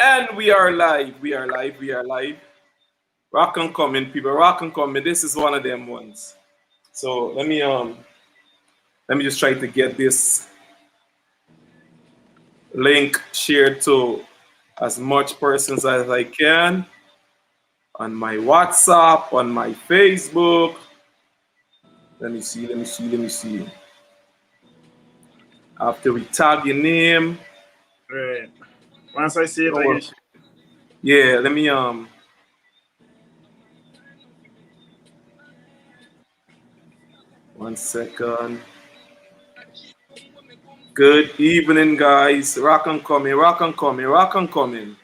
And we are live. We are live. We are live. Rock and coming, people. Rock and coming. This is one of them ones. So let me just try to get this link shared to as much persons as I can on my WhatsApp, on my Facebook. Let me see. Let me see. Let me see. After we tag your name. Right. Once I see it, I get yeah, let me one second. Good evening, guys. Rock and coming, rock and coming, rock and coming.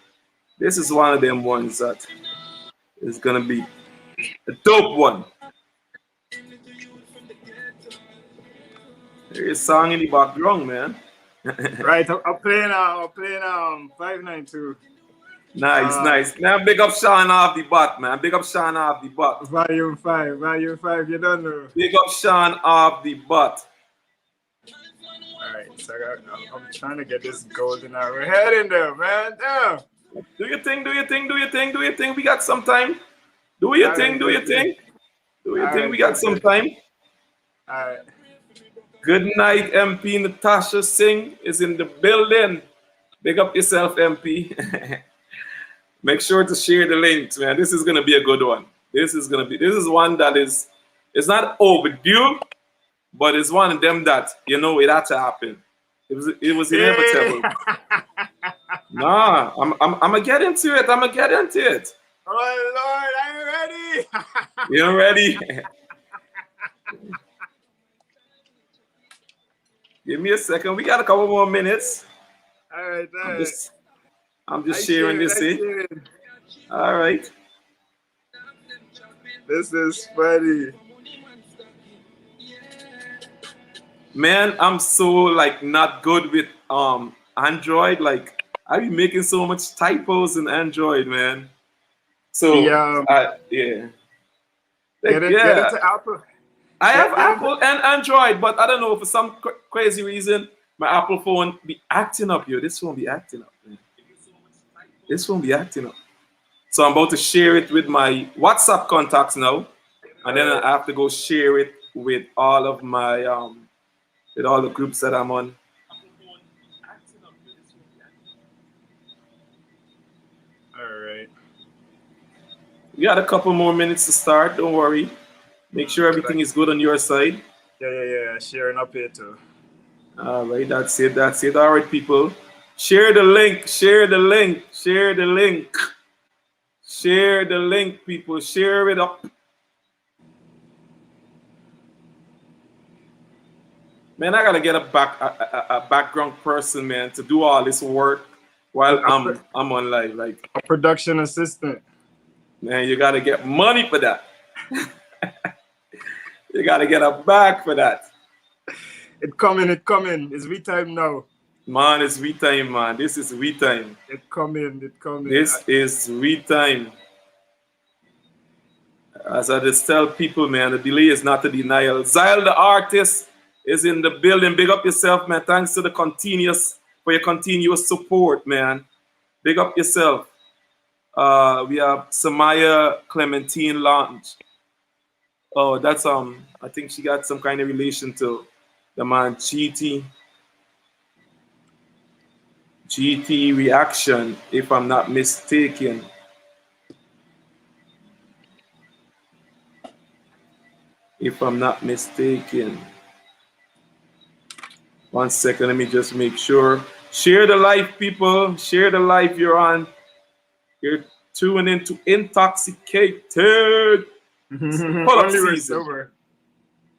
This is one of them ones that is gonna be a dope one. There's a song in the background, man. Right, I'm playing 592. Nice, nice. Now big up Sean off the butt, man. Big up Sean off the butt. Volume 5, you don't know. Big up Sean off the butt. Alright, so I'm trying to get this golden hour. We're heading there, man. Yeah. Do your thing, do your thing, do your thing, do your thing. We got some time. Do your thing, do your thing. Do your thing, we got some time. Alright. Good night, MP Natasha Singh is in the building. Big up yourself, MP. Make sure to share the links, man. This is gonna be a good one. This is one that is, it's not overdue, but it's one of them that, you know, it had to happen. It was inevitable. Nah, I'm gonna get into it. I'm gonna get into it. Oh Lord, I'm ready. You're ready? Give me a second. We got a couple more minutes. All right. I'm just sharing this in. All right. This is funny. Man, I'm so like not good with Android. Like I be making so much typos in Android, man. So yeah. Get it to Apple. I have Apple and Android, but I don't know, for some crazy reason my Apple phone be acting up, yo. This won't be acting up, man. This won't be acting up. So I'm about to share it with my WhatsApp contacts now, and then I have to go share it with all of my with all the groups that I'm on. All right. We got a couple more minutes to start. Don't worry. Make sure everything is good on your side. Yeah. Sharing up here too. All right, that's it. That's it. All right, people. Share the link. Share the link. Share the link. Share the link, people. Share it up. Man, I gotta get a background person, man, to do all this work while I'm on live. Like a production assistant. Man, you gotta get money for that. You gotta get a bag for that. It coming. It's we time now. Man, it's we time, man. This is we time. It coming. This is we time. As I just tell people, man, the delay is not a denial. Zyle the artist is in the building. Big up yourself, man. Thanks for your continuous support, man. Big up yourself. We have Samaya Clementine Lounge. Oh, that's I think she got some kind of relation to the man GT Reaction, if I'm not mistaken. One second, let me just make sure. Share the live, people. Share the live you're on. You're tuning into Intoxicated. Only we're sober.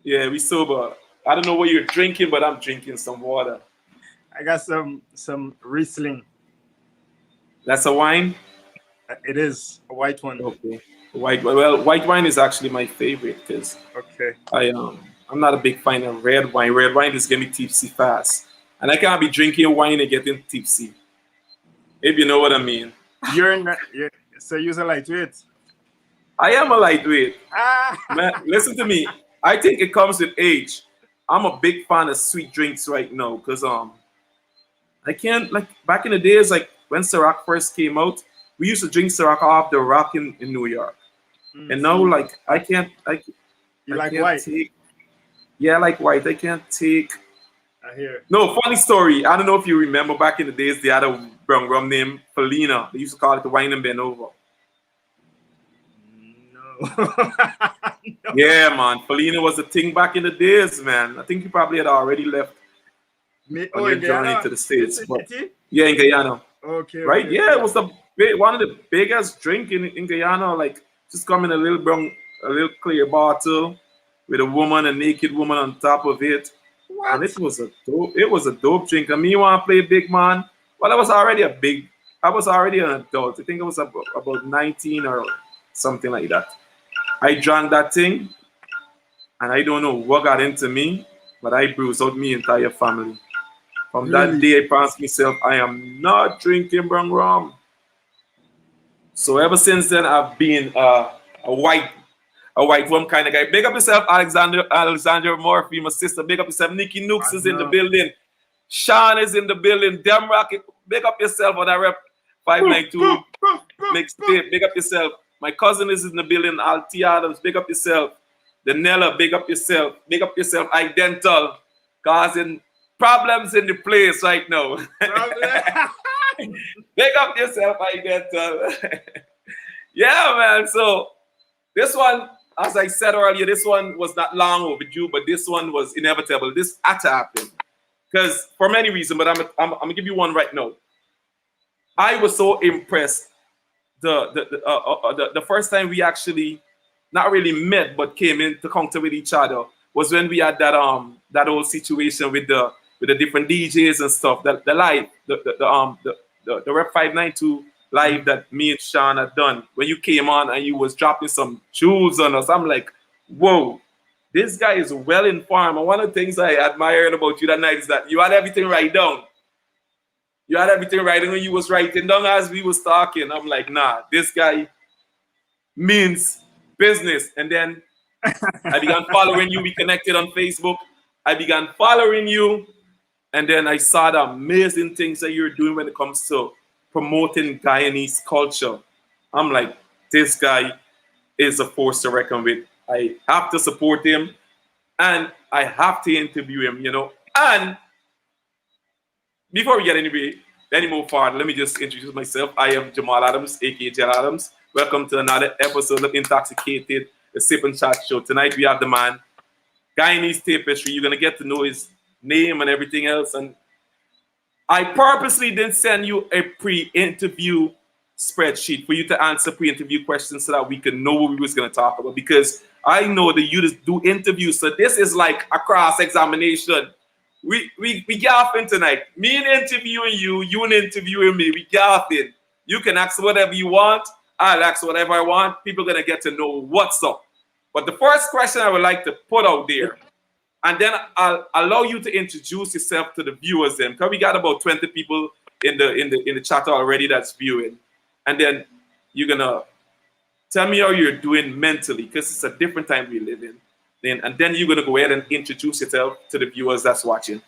Yeah, we sober. I don't know what you're drinking, but I'm drinking some water. I got some Riesling. That's a wine? It is a white one. Okay. White wine is actually my favorite because I'm not a big fan of red wine. Red wine just get me tipsy fast. And I can't be drinking wine and getting tipsy. If you know what I mean. So you're a lightweight? I am a lightweight. Man, listen to me. I think it comes with age. I'm a big fan of sweet drinks right now because I can't, like back in the days, like when Ciroc first came out, we used to drink Ciroc off the rock in New York. And now, See, like, you I like can't white? take, yeah, like white. I can't take. I hear. No, funny story. I don't know if you remember back in the days, they had a brown rum named Felina. They used to call it the wine and bend over. No. No. Yeah, man. Felina was a thing back in the days, man. I think you probably had already left on Oh, your in journey Guyana? to the It's States. a But kitty? yeah, in Guyana. Okay, Right? okay, Yeah, it yeah. was one of the biggest drink in Guyana. Like, just come in a little brown, a little clear bottle with a naked woman on top of it. And What? it was a dope drink. And me want to play big man. Well, I was already an adult. I think I was about 19 or something like that. I drank that thing, and I don't know what got into me, but I bruised out my entire family. From that Really? day, I promised myself I am not drinking brown rum. So ever since then, I've been a white rum kind of guy. Big up yourself, Alexander Murphy, my sister. Big up yourself. Nikki Nooks is in the Partner. building. Sean is in the building. Dem Rocket. Big up yourself on that rep 592 mixtape. Big up yourself. My cousin is in the building. Alti Adams. Big up yourself. Danella. Big up yourself. Big up yourself. Idental. Causing problems in the place right now. Big up yourself, Idental. Yeah, man. So this one, as I said earlier, this one was not long overdue, but this one was inevitable. This had to happen because for many reasons. But I'm gonna give you one right now. I was so impressed the first time we actually not really met but came into contact with each other was when we had that whole situation with the different DJs and stuff. The live the Rep 592 live that me and Sean had done when you came on and you was dropping some jewels on us. I'm like, whoa, this guy is well informed. And one of the things I admired about you that night is that you had everything right down. You had everything right, and when you was writing down as we was talking, I'm like, nah, this guy means business. And then I began following you. We connected on Facebook. I began following you, and then I saw the amazing things that you're doing when it comes to promoting Guyanese culture. I'm like, this guy is a force to reckon with. I have to support him, and I have to interview him, you know. And before we get any more forward, let me just introduce myself. I am Jamall Adams, aka Jell Adams. Welcome to another episode of Intoxicated, the Sip and Chat Show. Tonight we have the man, Guyanese Tapestry. You're gonna get to know his name and everything else. And I purposely didn't send you a pre-interview spreadsheet for you to answer pre-interview questions so that we could know what we was gonna talk about. Because I know that you just do interviews, so this is like a cross-examination. We gaffing tonight. Me and interviewing you, you and interviewing me. We gaffing. You can ask whatever you want. I'll ask whatever I want. People are gonna get to know what's up. But the first question I would like to put out there, and then I'll allow you to introduce yourself to the viewers. Then, because we got about 20 people in the chat already that's viewing, and then you're gonna tell me how you're doing mentally, because it's a different time we live in. And then you're gonna go ahead and introduce yourself to the viewers that's watching.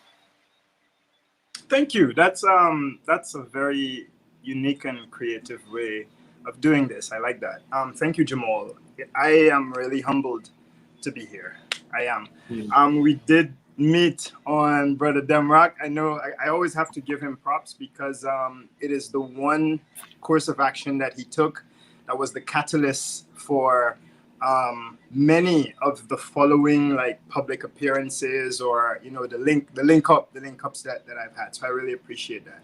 Thank you. That's a very unique and creative way of doing this. I like that. Thank you, Jamall. I am really humbled to be here. I am. We did meet on Brother Demrock. I know I always have to give him props because it is the one course of action that he took that was the catalyst for many of the following like public appearances or the link ups that I've had. So I really appreciate that.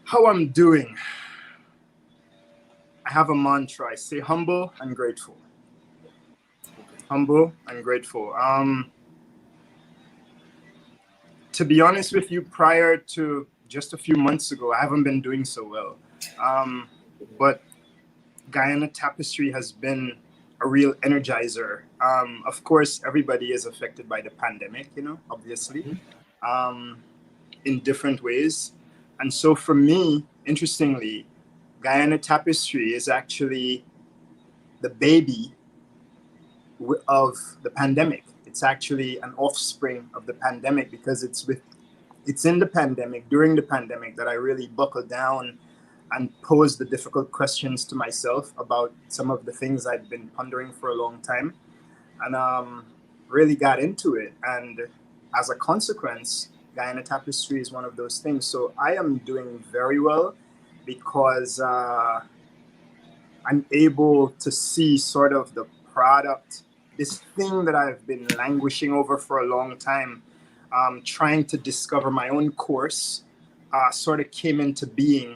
How I'm doing. I have a mantra. I say humble and grateful. Humble and grateful. To be honest with you, prior to just a few months ago, I haven't been doing so well. But Guyana Tapestry has been a real energizer. Of course, everybody is affected by the pandemic, obviously, in different ways. And so for me, interestingly, Guyana Tapestry is actually the baby of the pandemic. It's actually an offspring of the pandemic because it's it's in the pandemic, during the pandemic, that I really buckled down and posed the difficult questions to myself about some of the things I'd been pondering for a long time, and really got into it. And as a consequence, Guyana Tapestry is one of those things. So I am doing very well because I'm able to see sort of the product, this thing that I've been languishing over for a long time, trying to discover my own course, sort of came into being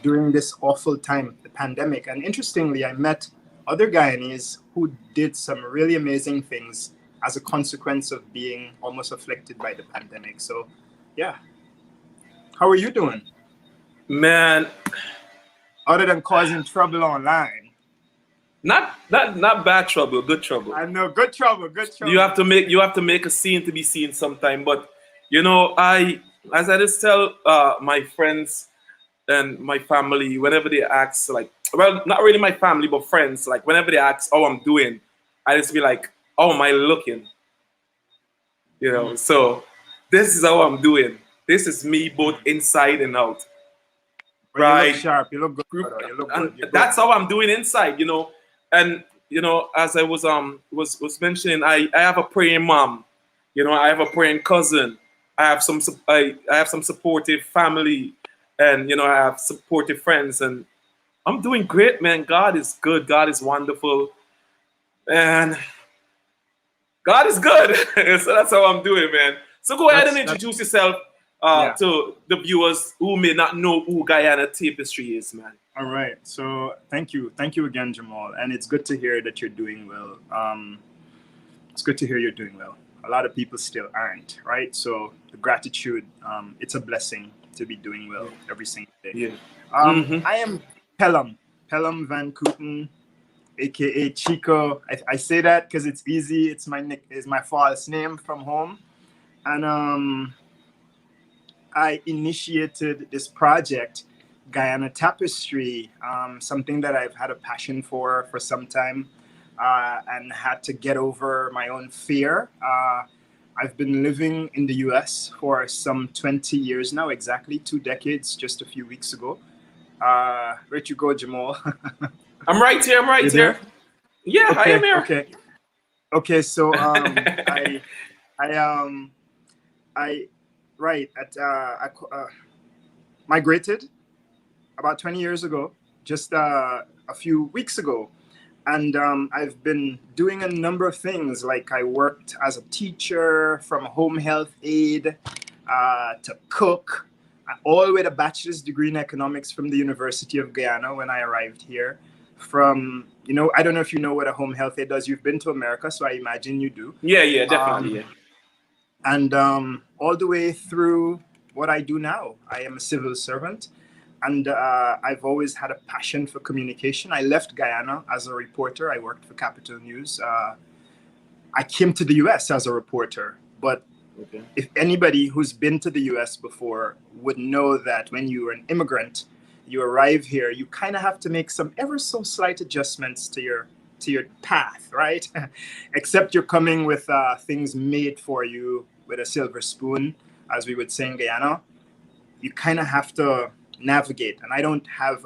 during this awful time, the pandemic. And interestingly, I met other Guyanese who did some really amazing things as a consequence of being almost afflicted by the pandemic. So, yeah. How are you doing? Man, Other than causing trouble online. not bad trouble, good trouble. I know, good trouble, good trouble. You have to make a scene to be seen sometime. But as I just tell my friends and my family, whenever they ask, like, well, not really my family, but friends, like whenever they ask how I'm doing, I just be like, how am I looking? So this is how I'm doing. This is me both inside and out. Well, Right. you look sharp, you look good, brother. You look And good. that's how I'm doing inside, And as I was mentioning, I have a praying mom, I have a praying cousin, I have some supportive family, and I have supportive friends, and I'm doing great, man. God is good, God is wonderful, and God is good. So that's how I'm doing, man. So go ahead and introduce yourself to the viewers who may not know who Guyana Tapestry is, man. All right. So thank you again, Jamall. And it's good to hear that you're doing well. It's good to hear you're doing well. A lot of people still aren't, right? So the gratitude, it's a blessing to be doing well every single day. Yeah. I am Pelham Van Kooten, aka Chico. I say that because it's easy. It's my false name from home, and I initiated this project, Guyana Tapestry, something that I've had a passion for some time, and had to get over my own fear. I've been living in the US for some 20 years now, exactly 2 decades, just a few weeks ago. Where'd you go, Jamall? I'm right here. Yeah, okay, I am here. Okay. So I migrated about 20 years ago, just a few weeks ago, and I've been doing a number of things. Like I worked as a teacher, from home health aide to cook, all with a bachelor's degree in economics from the University of Guyana when I arrived here. From, I don't know if you know what a home health aide does. You've been to America, so I imagine you do. Yeah, definitely. And all the way through what I do now. I am a civil servant, and I've always had a passion for communication. I left Guyana as a reporter. I worked for Capital News. I came to the US as a reporter, but if anybody who's been to the US before would know that when you're an immigrant, you arrive here, you kind of have to make some ever so slight adjustments to your path, right? Except you're coming with things made for you with a silver spoon, as we would say in Guyana. You kind of have to navigate. And I don't have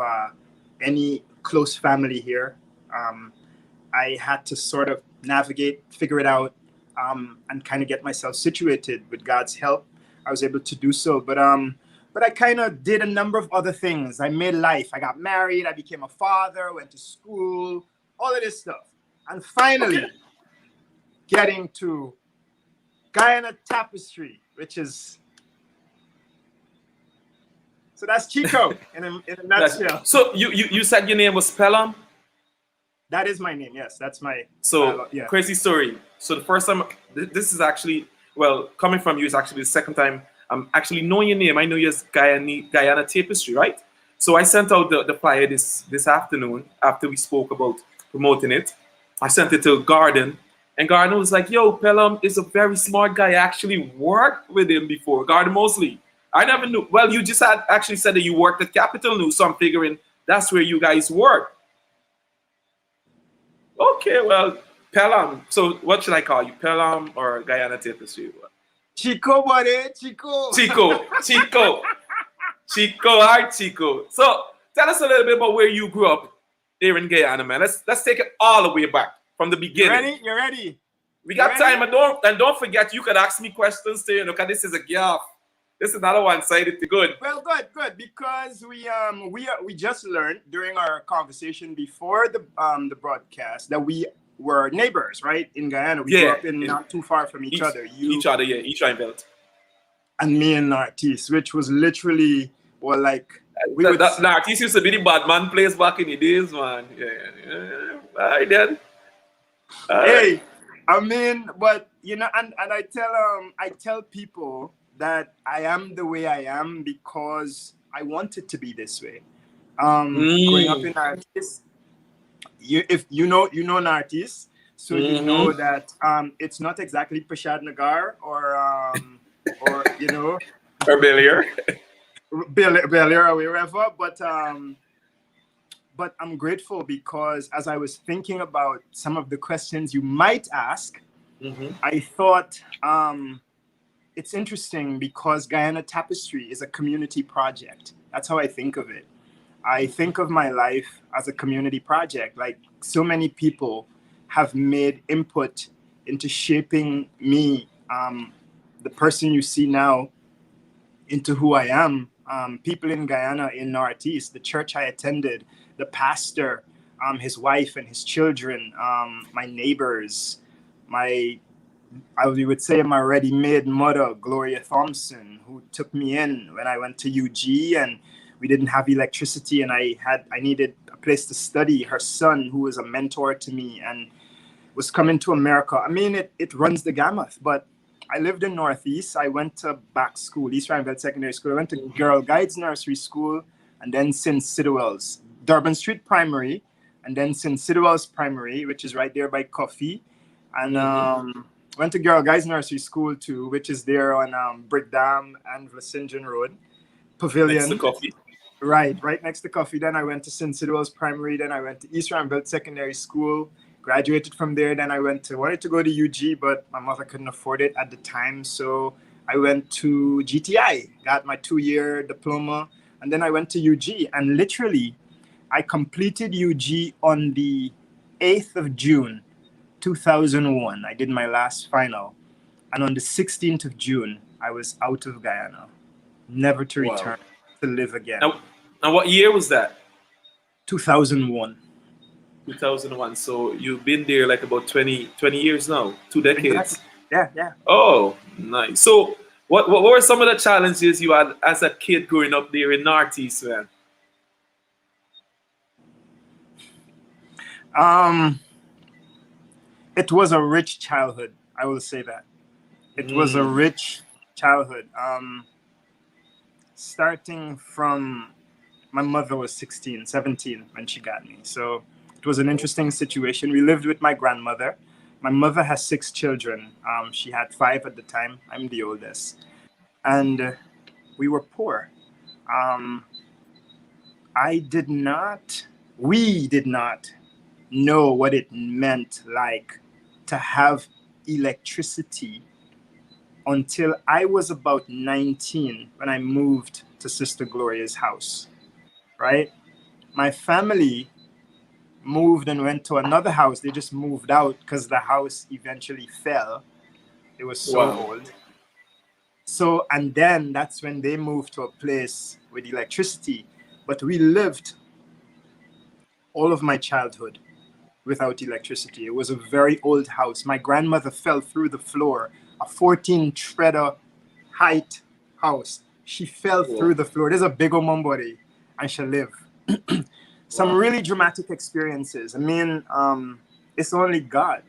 any close family here. I had to sort of navigate, figure it out, and kind of get myself situated. With God's help, I was able to do so. But I kind of did a number of other things. I made life. I got married. I became a father, went to school, all of this stuff. And finally, getting to Guyana Tapestry, which is... So that's Chico in a nutshell. So you said your name was Pelham? That is my name, yes. That's my... So, crazy story. So the first time, this is actually, well, coming from you is actually the second time I'm actually knowing your name. I know you as Guyana Tapestry, right? So I sent out the flyer this afternoon after we spoke about promoting it. I sent it to Garden, and Garden was like, yo, Pelham is a very smart guy. I actually worked with him before, Garden Mosley. I never knew. Well, you just had actually said that you worked at Capital News, so I'm figuring that's where you guys work. Okay, well, Pelham. So what should I call you, Pelham or Guyana Tapestry? Chico, buddy, Chico. Chico. All right, Chico. So tell us a little bit about where you grew up here in Guyana, man. Let's take it all the way back from the You beginning. ready? You ready? We You got ready? time, and don't forget you could ask me questions too, because this is a gift. This is not a one-sided thing. Good. Well, good, because we just learned during our conversation before the broadcast that we were neighbors, right? In Guyana, we grew up in not too far from each other. Each other, yeah, each other belt. And me and Nartis, which was literally, well, like Nartis used to be the bad man place back in the days, man. Yeah. All right, then. Hey, I mean, but you know, and I tell people that I am the way I am because I wanted to be this way. Growing up in Nartis, if you know Nartis, so you know that it's not exactly Prashad Nagar or you know, or Belier or wherever, but I'm grateful because as I was thinking about some of the questions you might ask, I thought it's interesting because Guyana Tapestry is a community project. That's how I think of it. I think of my life as a community project. Like so many people have made input into shaping me, the person you see now, into who I am. People in Guyana, in Northeast, the church I attended, the pastor, his wife and his children, my neighbors, we would say my ready-made mother, Gloria Thompson, who took me in when I went to UG and we didn't have electricity and I needed a place to study. Her son, who was a mentor to me and was coming to America. I mean, it runs the gamut, but I lived in Northeast. I went to back school, East Rhineville Secondary School. I went to Girl Guides Nursery School and then St. Sidwell's, Durban Street Primary, and then St. Sidwell's Primary, which is right there by Coffee. And went to Girl Guides Nursery School too, which is there on Brickdam and Vlasinjan Road. Pavilion. Next to Coffee. Right next to Coffee. Then I went to St. Sidwell's Primary. Then I went to East Rhineville Secondary School. Graduated from there. Then I wanted to go to UG, but my mother couldn't afford it at the time. So I went to GTI, got my 2-year diploma. And then I went to UG. And literally, I completed UG on the 8th of June, 2001. I did my last final. And on the 16th of June, I was out of Guyana, never to return to live again. Now, what year was that? 2001. 2001. So you've been there like about 20 years now, 2 decades. Exactly. Yeah. Oh, nice. So what were some of the challenges you had as a kid growing up there in Northeast, man? It was a rich childhood. I will say that. It was a rich childhood. Starting from my mother was 17 when she got me. So it was an interesting situation. We lived with my grandmother. My mother has 6 children. She had 5 at the time. I'm the oldest. And we were poor. We did not know what it meant like to have electricity until I was about 19 when I moved to Sister Gloria's house, right? My family moved and went to another house. They just moved out because the house eventually fell. It was so old. So, and then that's when they moved to a place with electricity. But we lived all of my childhood without electricity. It was a very old house. My grandmother fell through the floor, a 14-treader height house. She fell through the floor. There's a big old mumbody, and she lived. Some really dramatic experiences. I mean, it's only God.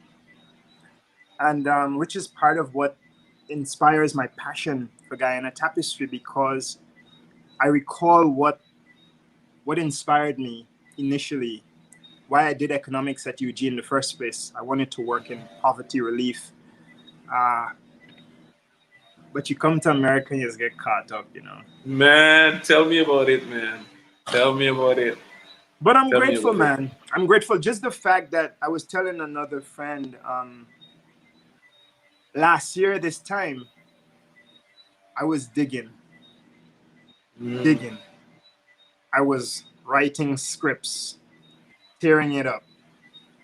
And which is part of what inspires my passion for Guyana Tapestry, because I recall what inspired me initially, why I did economics at UG in the first place. I wanted to work in poverty relief. But you come to America and you just get caught up, you know. Man, tell me about it, man. Tell me about it. But I'm grateful, man. I'm grateful. Just the fact that I was telling another friend last year this time, I was digging. I was writing scripts, tearing it up,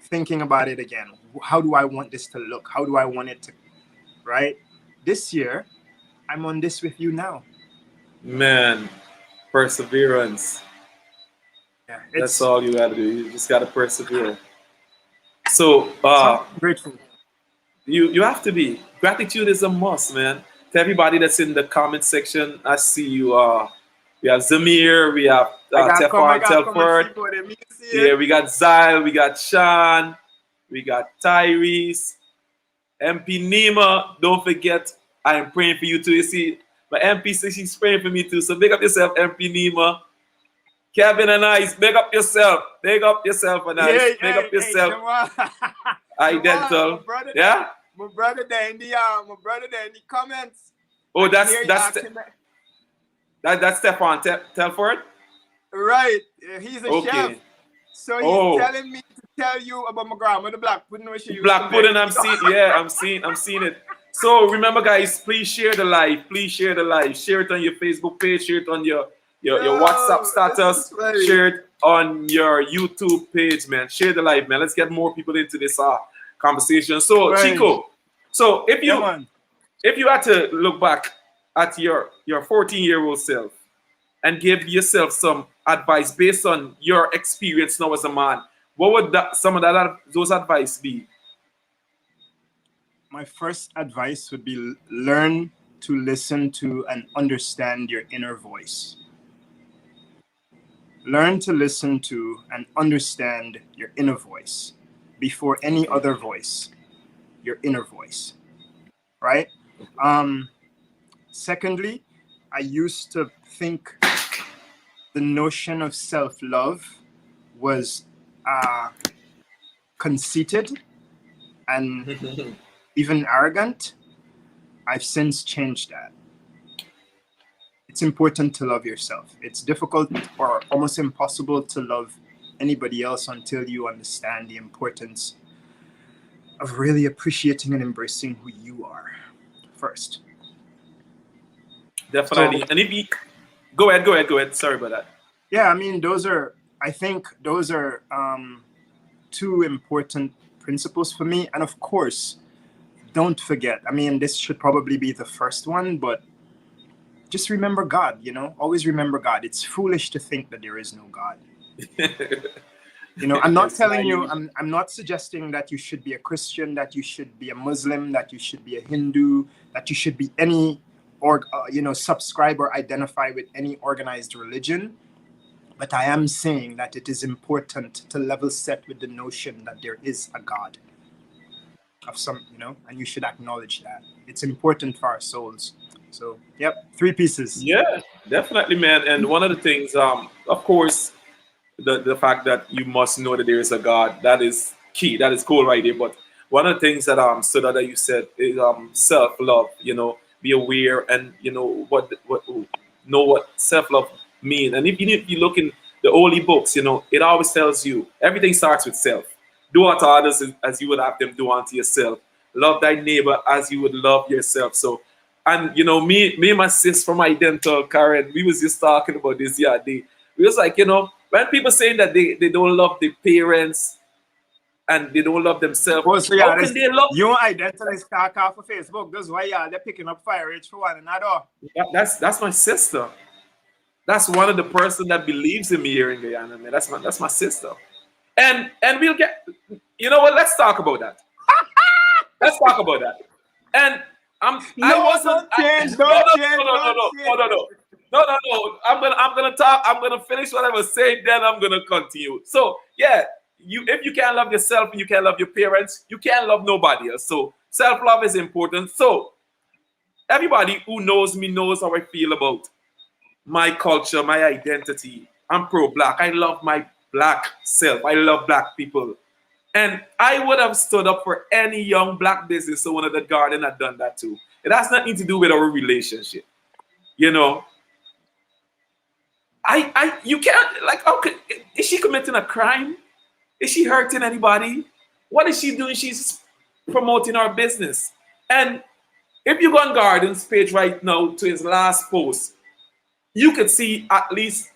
thinking about it again. How do I want this to look? How do I want it to, right? This year, I'm on this with you now. Man, perseverance. Yeah, That's it's all you gotta do. You just gotta persevere. So something grateful. you have to be. Gratitude is a must, man. To everybody that's in the comment section, I see you. We have Zamir, we have I Tefan gotta come and see Telford. what it means here. Yeah, we got Zyle, we got Sean, we got Tyrese, MP Nima. Don't forget, I am praying for you too. You see, my MP says she's praying for me too. So big up yourself, MP Nima. Kevin and Ice, big up yourself. Big up yourself and Ice. Big up Hey, yourself. Jamall. Identical. Yeah? My brother there in the comments. Oh, I can hear you asking that's Stefan Telford? Right. He's a Okay. chef. So he's telling me to tell you about my grandma, the black pudding where she used Black to pudding, make. I'm seeing it. So remember, guys, please share the live. Please share the live. Share it on your Facebook page, share it on your WhatsApp status, share it on your YouTube page, man. Share the live, man. Let's get more people into this conversation. So Chico, so if you had to look back at your 14-year-old self and give yourself some advice based on your experience now as a man, what would some of those advice be? My first advice would be learn to listen to and understand your inner voice. Learn to listen to and understand your inner voice before any other voice, your inner voice, right? Secondly, I used to think the notion of self-love was conceited and even arrogant. I've since changed that. It's important to love yourself. It's difficult or almost impossible to love anybody else until you understand the importance of really appreciating and embracing who you are first. Definitely. And if you go ahead. Sorry about that. Yeah, I mean, I think those are two important principles for me. And of course, don't forget, I mean, this should probably be the first one, but just remember God, always remember God. It's foolish to think that there is no God. I'm not telling you, I'm not suggesting that you should be a Christian, that you should be a Muslim, that you should be a Hindu, that you should be any, subscribe or identify with any organized religion. But I am saying that it is important to level set with the notion that there is a God of some, and you should acknowledge that. It's important for our souls. So, yep, 3 pieces. Yeah, definitely, man. And one of the things, of course, the fact that you must know that there is a God, that is key. That is cool right there. But one of the things that so that you said is self-love. Be aware and what know what self-love mean. And if you look in the holy books, it always tells you everything starts with self. Do unto others as you would have them do unto yourself. Love thy neighbor as you would love yourself. So, and me and my sis from Identical, Karen, we was just talking about this the other day. We was like, when people saying that they don't love their parents and they don't love themselves, how can they love? You Identical is talk off of Facebook. That's why they're picking up fire rate for one another. That's my sister. That's one of the person that believes in me here in Guyana, man. That's my sister. And we'll get, what? Let's talk about that. Let's talk about that. And I'm gonna finish what I was saying, then I'm gonna continue. So yeah, if you can't love yourself and you can't love your parents, you can't love nobody else. So self-love is important. So everybody who knows me knows how I feel about my culture, my identity. I'm pro-black. I love my black self. I love black people. And I would have stood up for any young black business owner of the garden had done that too. It has nothing to do with our relationship. You can't, like, okay, is she committing a crime? Is she hurting anybody? What is she doing? She's promoting our business. And If you go on Garden's page right now to his last post, you could see at least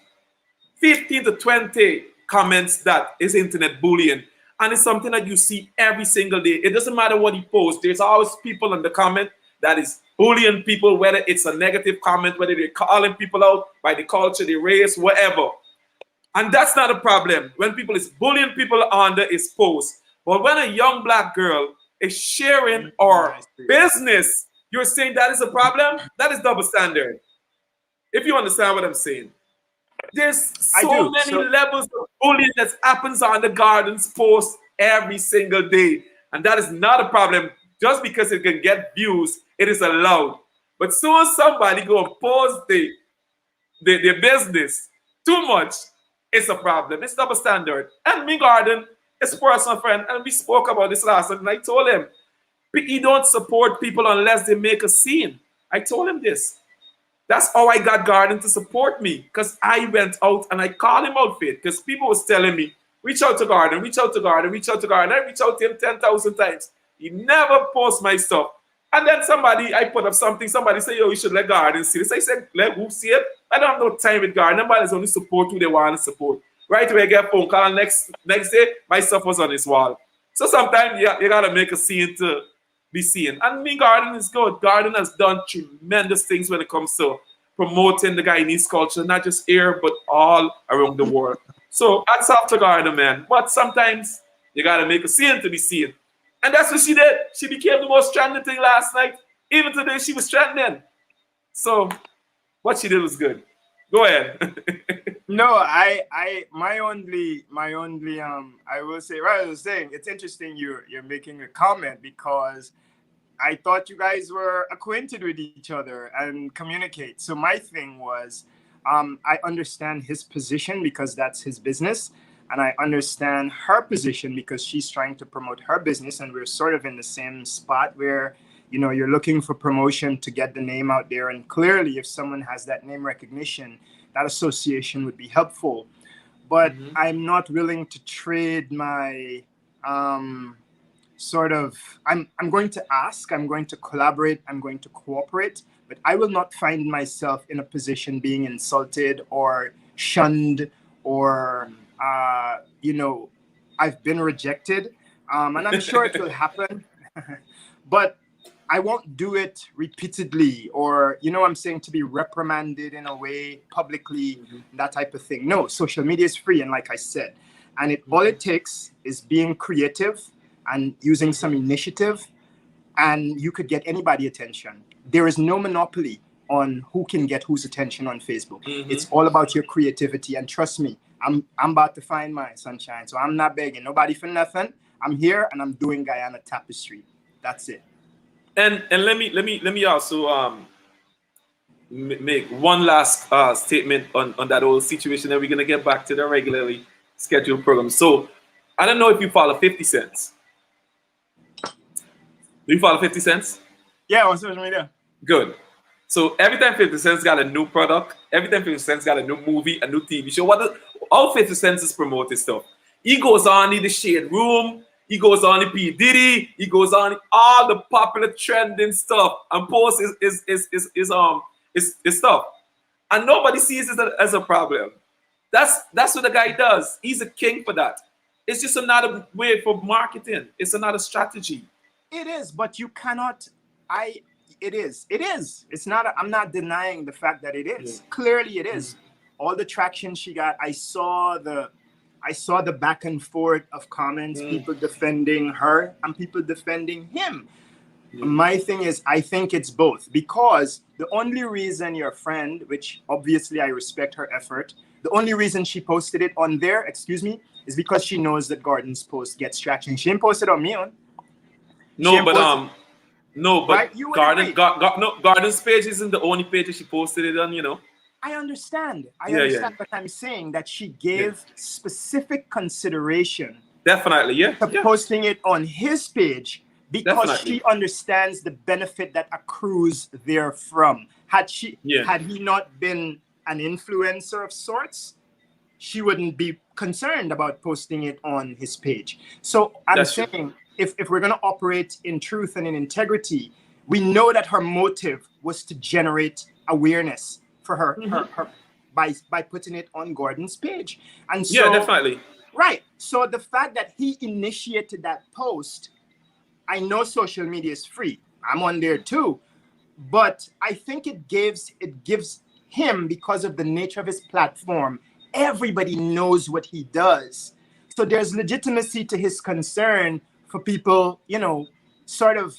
15 to 20 comments that is internet bullying. And it's something that you see every single day. It doesn't matter what he posts. There's always people in the comment that is bullying people, whether it's a negative comment, whether they're calling people out by the culture, the race, whatever. And that's not a problem when people is bullying people under his post. But when a young black girl is sharing our business, you're saying that is a problem? That is double standard. If you understand what I'm saying. There's so many levels of bullying that happens on the Garden's post every single day. And that is not a problem. Just because it can get views, it is allowed. But soon as somebody go and post their business too much, it's a problem. It's double standard. And me, Garden, is a personal friend. And we spoke about this last night. And I told him, he don't support people unless they make a scene. I told him this. That's how I got Garden to support me, because I went out and I called him out for it, because people was telling me, reach out to Garden, reach out to Garden, reach out to Garden. I reached out to him 10,000 times. He never posts my stuff. And then I put up something, somebody said, yo, you should let Garden see this. I said, let who see it? I don't have no time with Garden. Nobody's only support who they want to support. Right away, I get a phone call. Next day, my stuff was on his wall. So sometimes you got to make a scene to be seen. And me, Garden is good. Garden has done tremendous things when it comes to promoting the Guyanese culture, not just here, but all around the world. So hats off to Garden, man. But sometimes you got to make a scene to be seen. And that's what she did. She became the most trending thing last night. Even today, she was trending. So what she did was good. Go ahead. No, my only I will say, right, I was saying, it's interesting you're making a comment, because I thought you guys were acquainted with each other and communicate. So my thing was, I understand his position because that's his business. And I understand her position because she's trying to promote her business. And we're sort of in the same spot where, you know, you're looking for promotion to get the name out there. And clearly, if someone has that name recognition, that association would be helpful. But I'm not willing to trade my I'm going to ask, I'm going to collaborate, I'm going to cooperate, but I will not find myself in a position being insulted or shunned or, I've been rejected. And I'm sure it will happen, but I won't do it repeatedly or, I'm saying, to be reprimanded in a way publicly, that type of thing. No, social media is free. And like I said, and all it takes is being creative and using some initiative, and you could get anybody attention. There is no monopoly on who can get whose attention on Facebook. It's all about your creativity. And trust me, I'm about to find my sunshine. So I'm not begging nobody for nothing. I'm here and I'm doing Guyana Tapestry. That's it. And let me also make one last statement on that whole situation, and we're gonna get back to the regularly scheduled program. So I don't know if you follow 50 Cents. Do you follow 50 Cents? Yeah, on social media. Good. So every time 50 Cent's got a new product, every time 50 Cent's got a new movie, a new TV show, all 50 Cent's is promoting stuff. He goes on in the Shade Room, he goes on in P. Diddy, he goes on in all the popular trending stuff and posts his stuff. And nobody sees it as a problem. That's what the guy does. He's a king for that. It's just another way for marketing. It's another strategy. It is, but you cannot. It is. It's not. I'm not denying the fact that it is. Yeah. Clearly, it is. All the traction she got. I saw the back and forth of comments. People defending her and people defending him. Yeah. My thing is, I think it's both, because the only reason your friend, which obviously I respect her effort, the only reason she posted it on there, is because she knows that Garden's post gets traction. She didn't post it on me on. But Garden's page isn't the only page that she posted it on, I understand. But I'm saying that she gave specific consideration. Definitely, to posting it on his page, because she understands the benefit that accrues therefrom. Had he not been an influencer of sorts, she wouldn't be concerned about posting it on his page. So I'm saying, if we're going to operate in truth and in integrity, we know that her motive was to generate awareness for her by putting it on Gordon's page. And so, yeah, definitely. right. So the fact that he initiated that post, I know social media is free. I'm on there too. But I think it gives him, because of the nature of his platform, everybody knows what he does. So there's legitimacy to his concern for people, sort of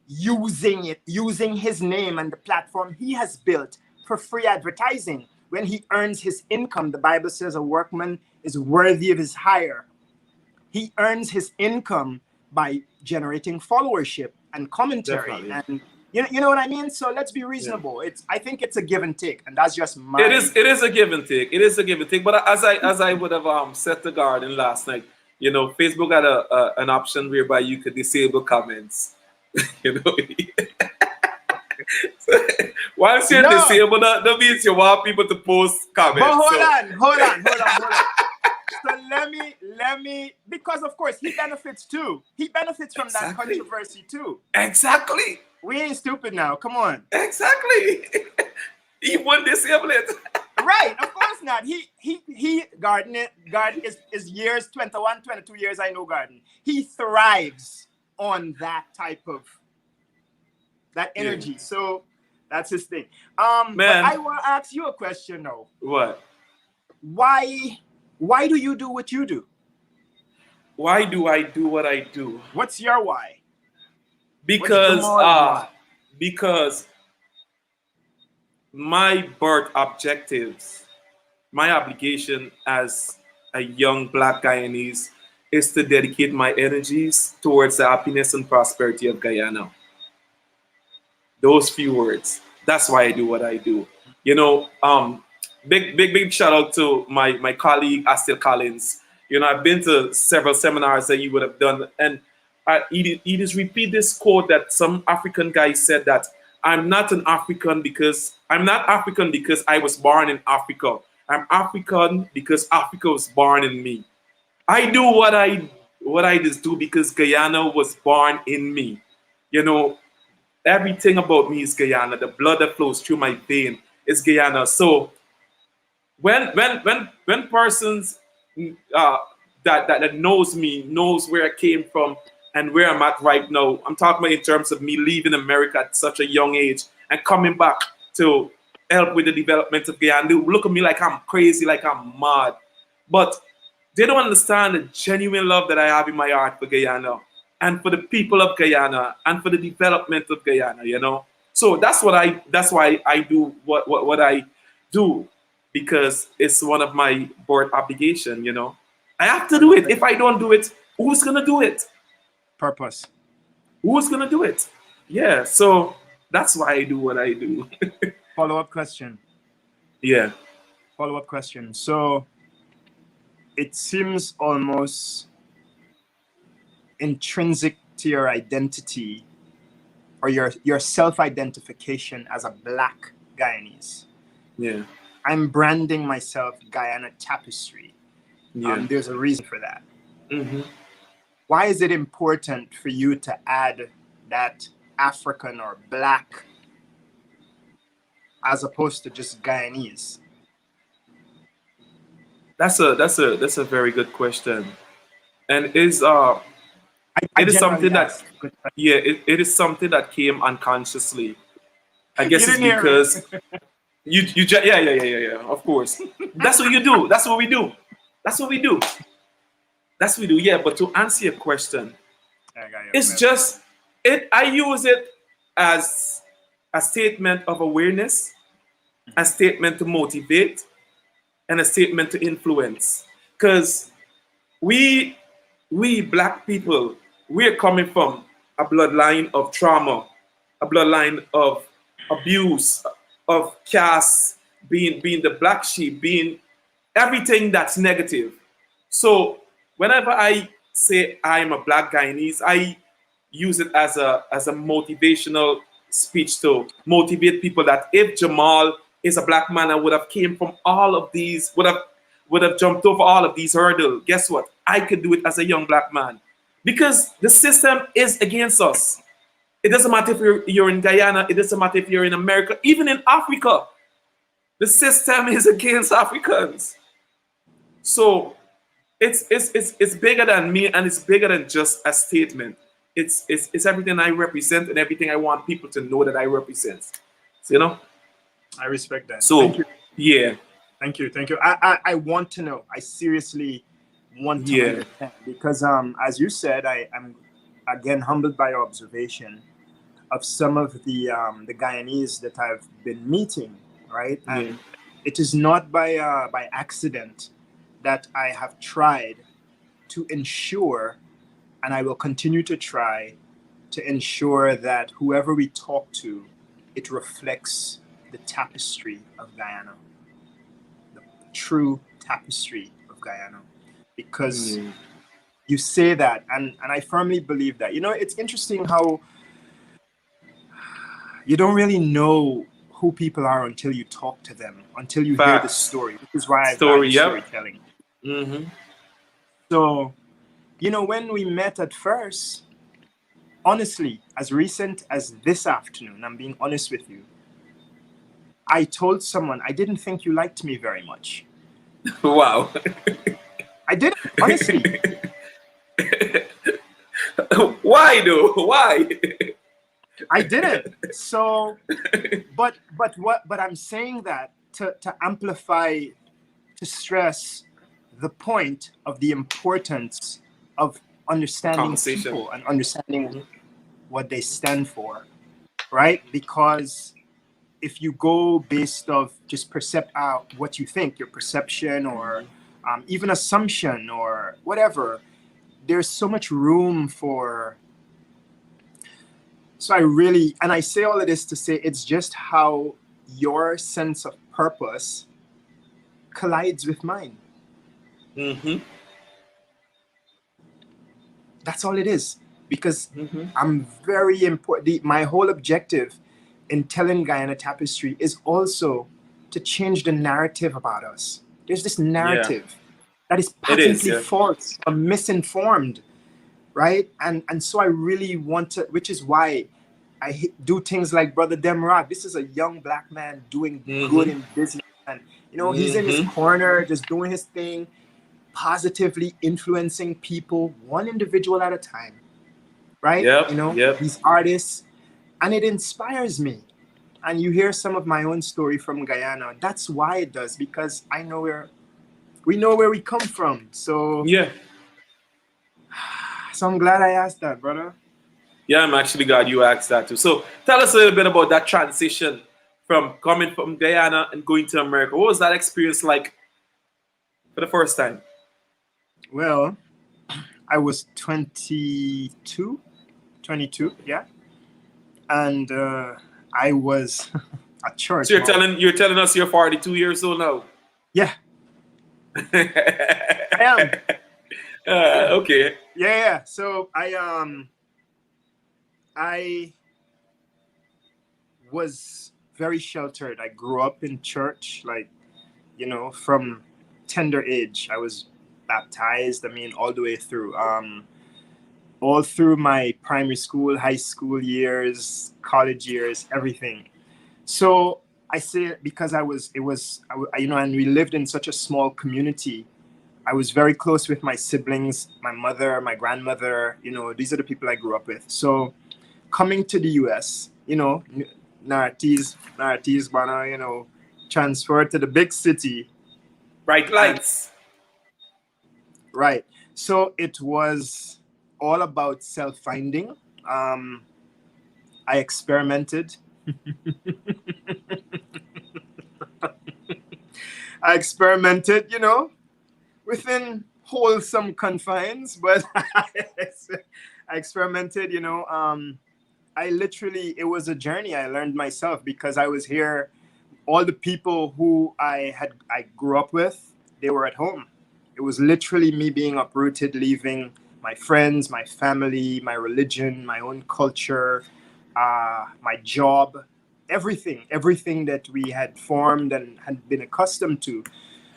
using his name and the platform he has built for free advertising. When he earns his income, the Bible says a workman is worthy of his hire. He earns his income by generating followership and commentary. Definitely. And you know what I mean? So let's be reasonable. I think it's a give and take, and that's just my. It is a give and take. It is a give and take. But as I would have set the garden last night, Facebook had an option whereby you could disable comments. So, once you disable that means you want people to post comments. But hold on. So let me, because of course he benefits too. He benefits from that controversy too. Exactly. We ain't stupid now. Come on. Exactly. He won't disable it. Right, of course not. Garden is years, 21, 22 years I know Garden. He thrives on that type of energy. Yeah. So that's his thing. Man. But I want to ask you a question now. What? Why do you do what you do? Why do I do what I do? What's your why? Because my birth objectives, my obligation as a young Black Guyanese is to dedicate my energies towards the happiness and prosperity of Guyana. Those few words. That's why I do what I do. Big shout out to my colleague Astil Collins. I've been to several seminars that you would have done, and he just repeat this quote that some African guy said, that I'm not African because I was born in Africa. I'm African because Africa was born in me. I do what I just do because Guyana was born in me. Everything about me is Guyana. The blood that flows through my vein is Guyana. So when persons that knows me, knows where I came from and where I'm at right now, I'm talking about in terms of me leaving America at such a young age and coming back to help with the development of Guyana. They look at me like I'm crazy, like I'm mad. But they don't understand the genuine love that I have in my heart for Guyana and for the people of Guyana and for the development of Guyana, So that's why I do what I do, because it's one of my board obligation, I have to do it. If I don't do it, who's gonna do it? Purpose. Who's gonna do it? Yeah, so that's why I do what I do. Follow-up question. Yeah. Follow-up question. So it seems almost intrinsic to your identity or your self-identification as a Black Guyanese. Yeah. I'm branding myself Guyana Tapestry. Yeah. There's a reason for that. Mm-hmm. Why is it important for you to add that African or Black as opposed to just Guyanese? That's a very good question, and it is something that it is something that came unconsciously. I guess it's because yeah. Of course, that's what you do. That's what we do. That's what we do. That's what we do. Yeah, but to answer your question, it's just I use it as a statement of awareness, a statement to motivate, and a statement to influence. Because we Black people, we're coming from a bloodline of trauma, a bloodline of abuse, of caste, being the black sheep, being everything that's negative. So whenever I say I'm a Black Guyanese, I use it as a motivational speech to motivate people that if Jamall is a Black man and would have came from all of these, would have jumped over all of these hurdles, guess what? I could do it as a young Black man. Because the system is against us. It doesn't matter if you're in Guyana. It doesn't matter if you're in America. Even in Africa, the system is against Africans. So it's bigger than me, and it's bigger than just a statement. It's everything I represent and everything I want people to know that I represent. So, you know. I respect that. Thank So you. yeah, Thank you. Thank you. I want to know. I seriously want to yeah, understand because as you said, I'm again humbled by your observation of some of the Guyanese that I've been meeting, right? yeah. And it is not by accident that I have tried to ensure, and I will continue to try to ensure that whoever we talk to, it reflects the tapestry of Guyana, the true tapestry of Guyana, because Yeah. you say that, and I firmly believe that. You know, it's interesting how you don't really know who people are until you talk to them, until you hear the Facts. story, which is why I Story. value Yep. storytelling. Mm-hmm. So, you know, when we met at first, honestly, as recent as this afternoon, I'm being honest with you, I told someone I didn't think you liked me very much. Wow. I didn't, honestly. Why though? Why? I didn't. So, but I'm saying that to amplify, to stress the point of the importance of A understanding conversation. people and understanding Mm-hmm. what they stand for, right? Because if you go based of just what you think, your perception or even assumption or whatever, there's so much room for. So I really, and I say all of this to say it's just how your sense of purpose collides with mine. Mm-hmm. That's all it is. Because Mm-hmm. I'm very important. My whole objective in telling Guyana Tapestry is also to change the narrative about us. There's this Yeah. narrative that is It is. patently Yeah. false or misinformed, right? And so I really want to, which is why do things like Brother Demrock. This is a young black man doing good Mm-hmm. in business. And, you know, he's in his Mm-hmm. corner just doing his thing, positively influencing people, one individual at a time, right? You Yep. know, Yep. these artists, and it inspires me. And you hear some of my own story from Guyana. That's why it does, because I know we know where we come from. So Yeah. I'm glad I asked that, brother. Yeah. I'm actually glad you asked that too. So tell us a little bit about that transition from coming from Guyana and going to America. What was that experience like for the first time? Well, I was 22, yeah. And I was at So church. you're telling us you're 42 years old now. Yeah, I am. Okay. Yeah. So I was very sheltered. I grew up in church, like, you know, from tender age. I was baptized, I mean, all the way through. All through my primary school, high school years, college years, everything. So I say it because you know, and we lived in such a small community. I was very close with my siblings, my mother, my grandmother, you know, these are the people I grew up with. So coming to the US, you know, Naratiz, Bana, you know, transferred to the big city. Bright And lights. right. So it was all about self finding. I experimented. I experimented, you know, within wholesome confines, but I experimented, you know. I literally, it was a journey I learned myself because I was here. All the people who I grew up with, they were at home. It was literally me being uprooted, leaving my friends, my family, my religion, my own culture, my job, everything that we had formed and had been accustomed to,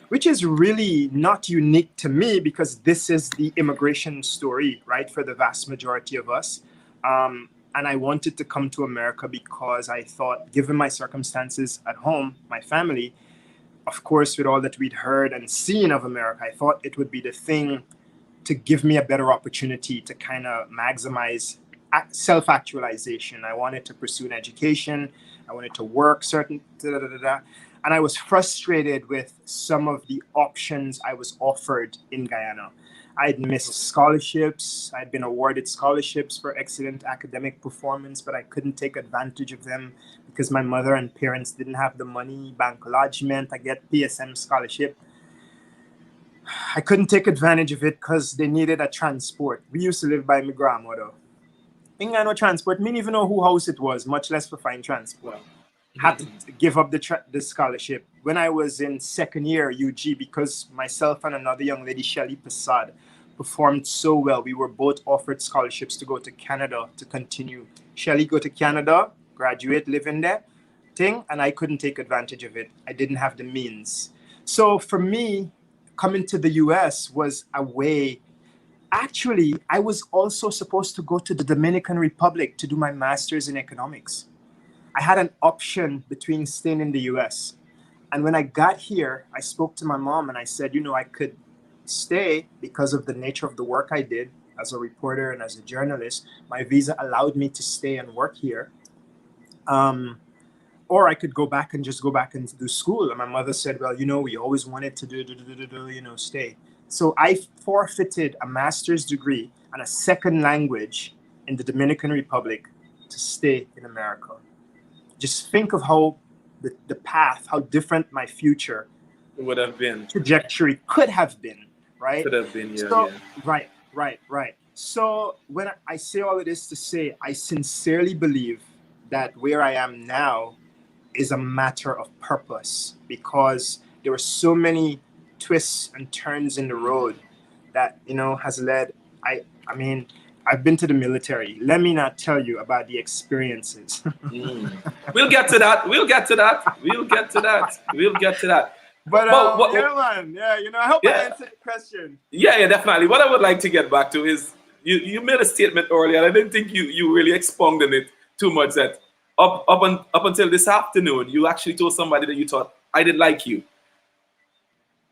which is really not unique to me because this is the immigration story, right, for the vast majority of us. And I wanted to come to America because I thought, given my circumstances at home, my family, of course, with all that we'd heard and seen of America, I thought it would be the thing to give me a better opportunity to kind of maximize self-actualization. I wanted to pursue an education. I wanted to work certain, and I was frustrated with some of the options I was offered in Guyana. I'd missed scholarships. I'd been awarded scholarships for excellent academic performance, but I couldn't take advantage of them because my mother and parents didn't have the money. Bank lodgement, I get PSM scholarship. I couldn't take advantage of it because they needed a transport. We used to live by my grandmother. Ain't got no transport. Me didn't even know who house it was, much less for find transport. Had to give up the scholarship. When I was in second year UG, because myself and another young lady, Shelly Passad, performed so well, we were both offered scholarships to go to Canada to continue. Shelly go to Canada, graduate, live in there, and I couldn't take advantage of it. I didn't have the means. So for me, coming to the US was a way. Actually, I was also supposed to go to the Dominican Republic to do my master's in economics. I had an option between staying in the US. And when I got here, I spoke to my mom and I said, I could stay because of the nature of the work I did as a reporter and as a journalist. My visa allowed me to stay and work here. Or I could go back and do school. And my mother said, well, we always wanted to do, stay. So I forfeited a master's degree and a second language in the Dominican Republic to stay in America. Just think of how the path, how different my future would have been. Trajectory could have been, right? Could have been, yeah. So, right. So when I say all of this to say, I sincerely believe that where I am now is a matter of purpose, because there were so many twists and turns in the road that has led. I mean, I've been to the military. Let me not tell you about the experiences. We'll get to that. But man, I hope I answered the question. Yeah, definitely. What I would like to get back to is you made a statement earlier. I didn't think you really expounded it too much. That up until this afternoon, you actually told somebody that you thought I didn't like you.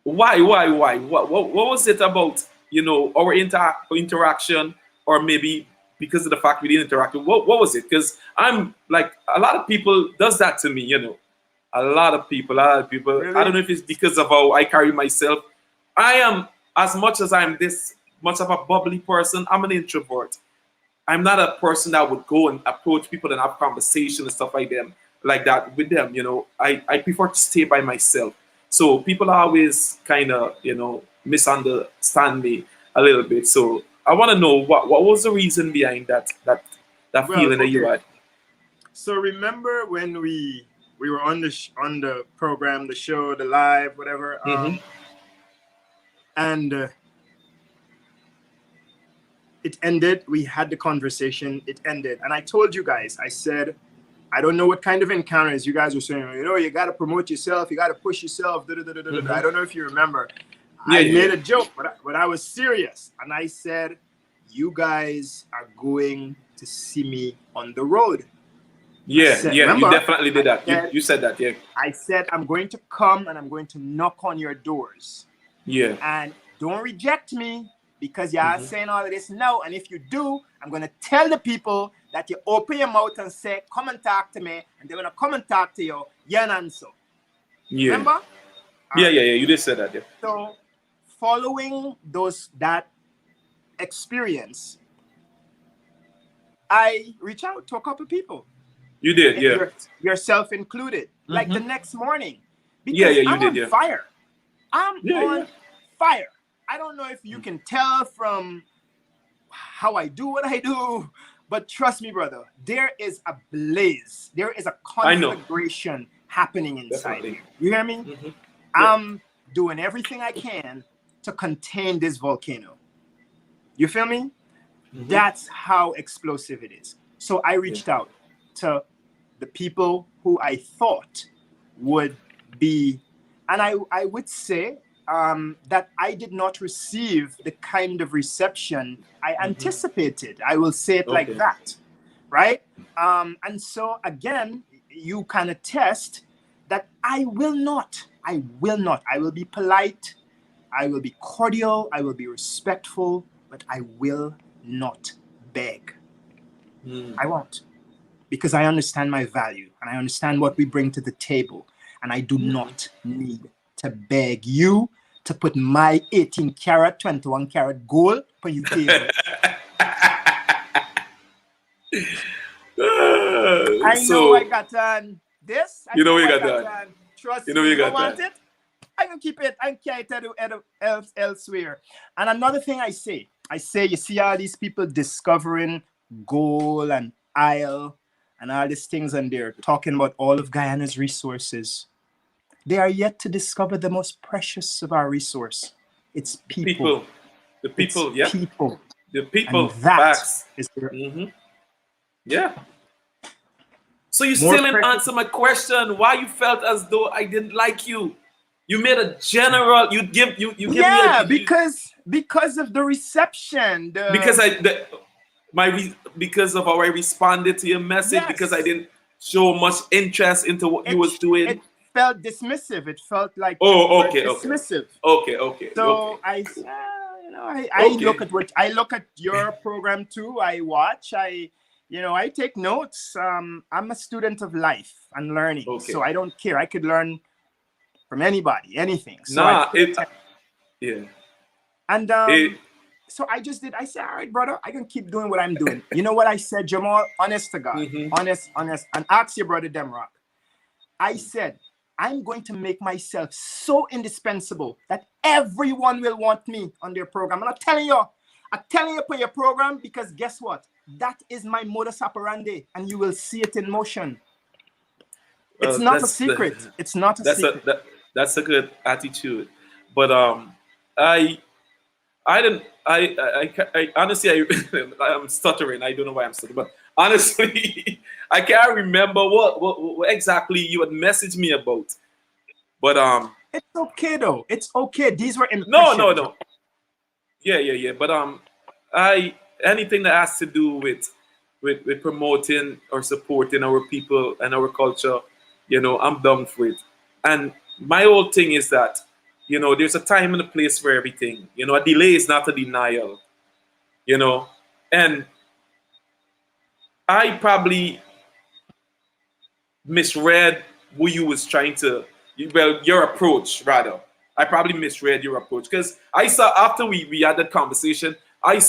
Why? What was it about our interaction, or maybe because of the fact we didn't interact? What was it? Because I'm like, a lot of people does that to me. A lot of people. Really? I don't know if it's because of how I carry myself. I am, as much as I'm this much of a bubbly person, I'm an introvert. I'm not a person that would go and approach people and have conversation and stuff like that with them. I prefer to stay by myself. So people always kind of, misunderstand me a little bit. So I want to know what was the reason behind that feeling that you had. So remember when we were on the program, the show, the live, whatever, and it ended. We had the conversation. It ended, and I told you guys. I said, I don't know what kind of encounters you guys were saying. You got to promote yourself. You got to push yourself. I don't know if you remember. I made a joke, but I was serious. And I said, you guys are going to see me on the road. Yeah, remember, you definitely did that. You said that, yeah. I said, I'm going to come and I'm going to knock on your doors. Yeah. And don't reject me because you are saying all of this now. And if you do, I'm going to tell the people that you open your mouth and say, come and talk to me. And they're going to come and talk to you. Yeah, and so. Yeah. Remember? Yeah. You did say that, yeah. So following that experience, I reached out to a couple people. You did, yeah. Yourself included. Like the next morning. Because you did, on fire. I'm on fire. I don't know if you can tell from how I do what I do, but trust me, brother, there is a blaze. There is a conflagration happening inside here. You hear me? I'm doing everything I can to contain this volcano. You feel me? That's how explosive it is. So I reached out to the people who I thought would be, and I would say that I did not receive the kind of reception I anticipated. I will say it like that. right? And so again, you kind of test that I will not. I will be polite. I will be cordial. I will be respectful, but I will not beg. I won't, because I understand my value and I understand what we bring to the table, and I do not need to beg you to put my 18 karat, 21 karat gold on your table. I know I got this. You know you got that. Trust You know me, you you don't got want that. it. I can keep it and carry it elsewhere. And another thing I say, you see all these people discovering gold and oil and all these things, and they're talking about all of Guyana's resources. They are yet to discover the most precious of our resource. It's people. The people, it's yeah. people. The people, and that facts. is their Yeah. So you More still didn't precious. answer my question. Why you felt as though I didn't like you? You made a general. You give me a because of the reception. because because of how I responded to your message, Yes. because I didn't show much interest into what you was doing. It felt dismissive. It felt like dismissive. Okay. So I look at your program too. I watch. I take notes. I'm a student of life and learning, so I don't care. I could learn from anybody, anything. So yeah. And so I just did. I said, all right, brother, I can keep doing what I'm doing. You know what I said, Jamall? Honest to God, honest, and ask your brother Demrock. I said, I'm going to make myself so indispensable that everyone will want me on their program. And I'm telling you for your program, because guess what? That is my modus operandi, and you will see it in motion. It's not a secret. It's not a secret. That's a good attitude, but I honestly, I'm stuttering. I don't know why I'm stuttering, but honestly, I can't remember what exactly you had messaged me about. But it's okay though. It's okay. These were impressions. No. Yeah. But anything that has to do with promoting or supporting our people and our culture, I'm down for it. And my whole thing is that, there's a time and a place for everything. A delay is not a denial. And I probably misread who you was trying to, your approach rather. I probably misread your approach, because I saw after we had that conversation, I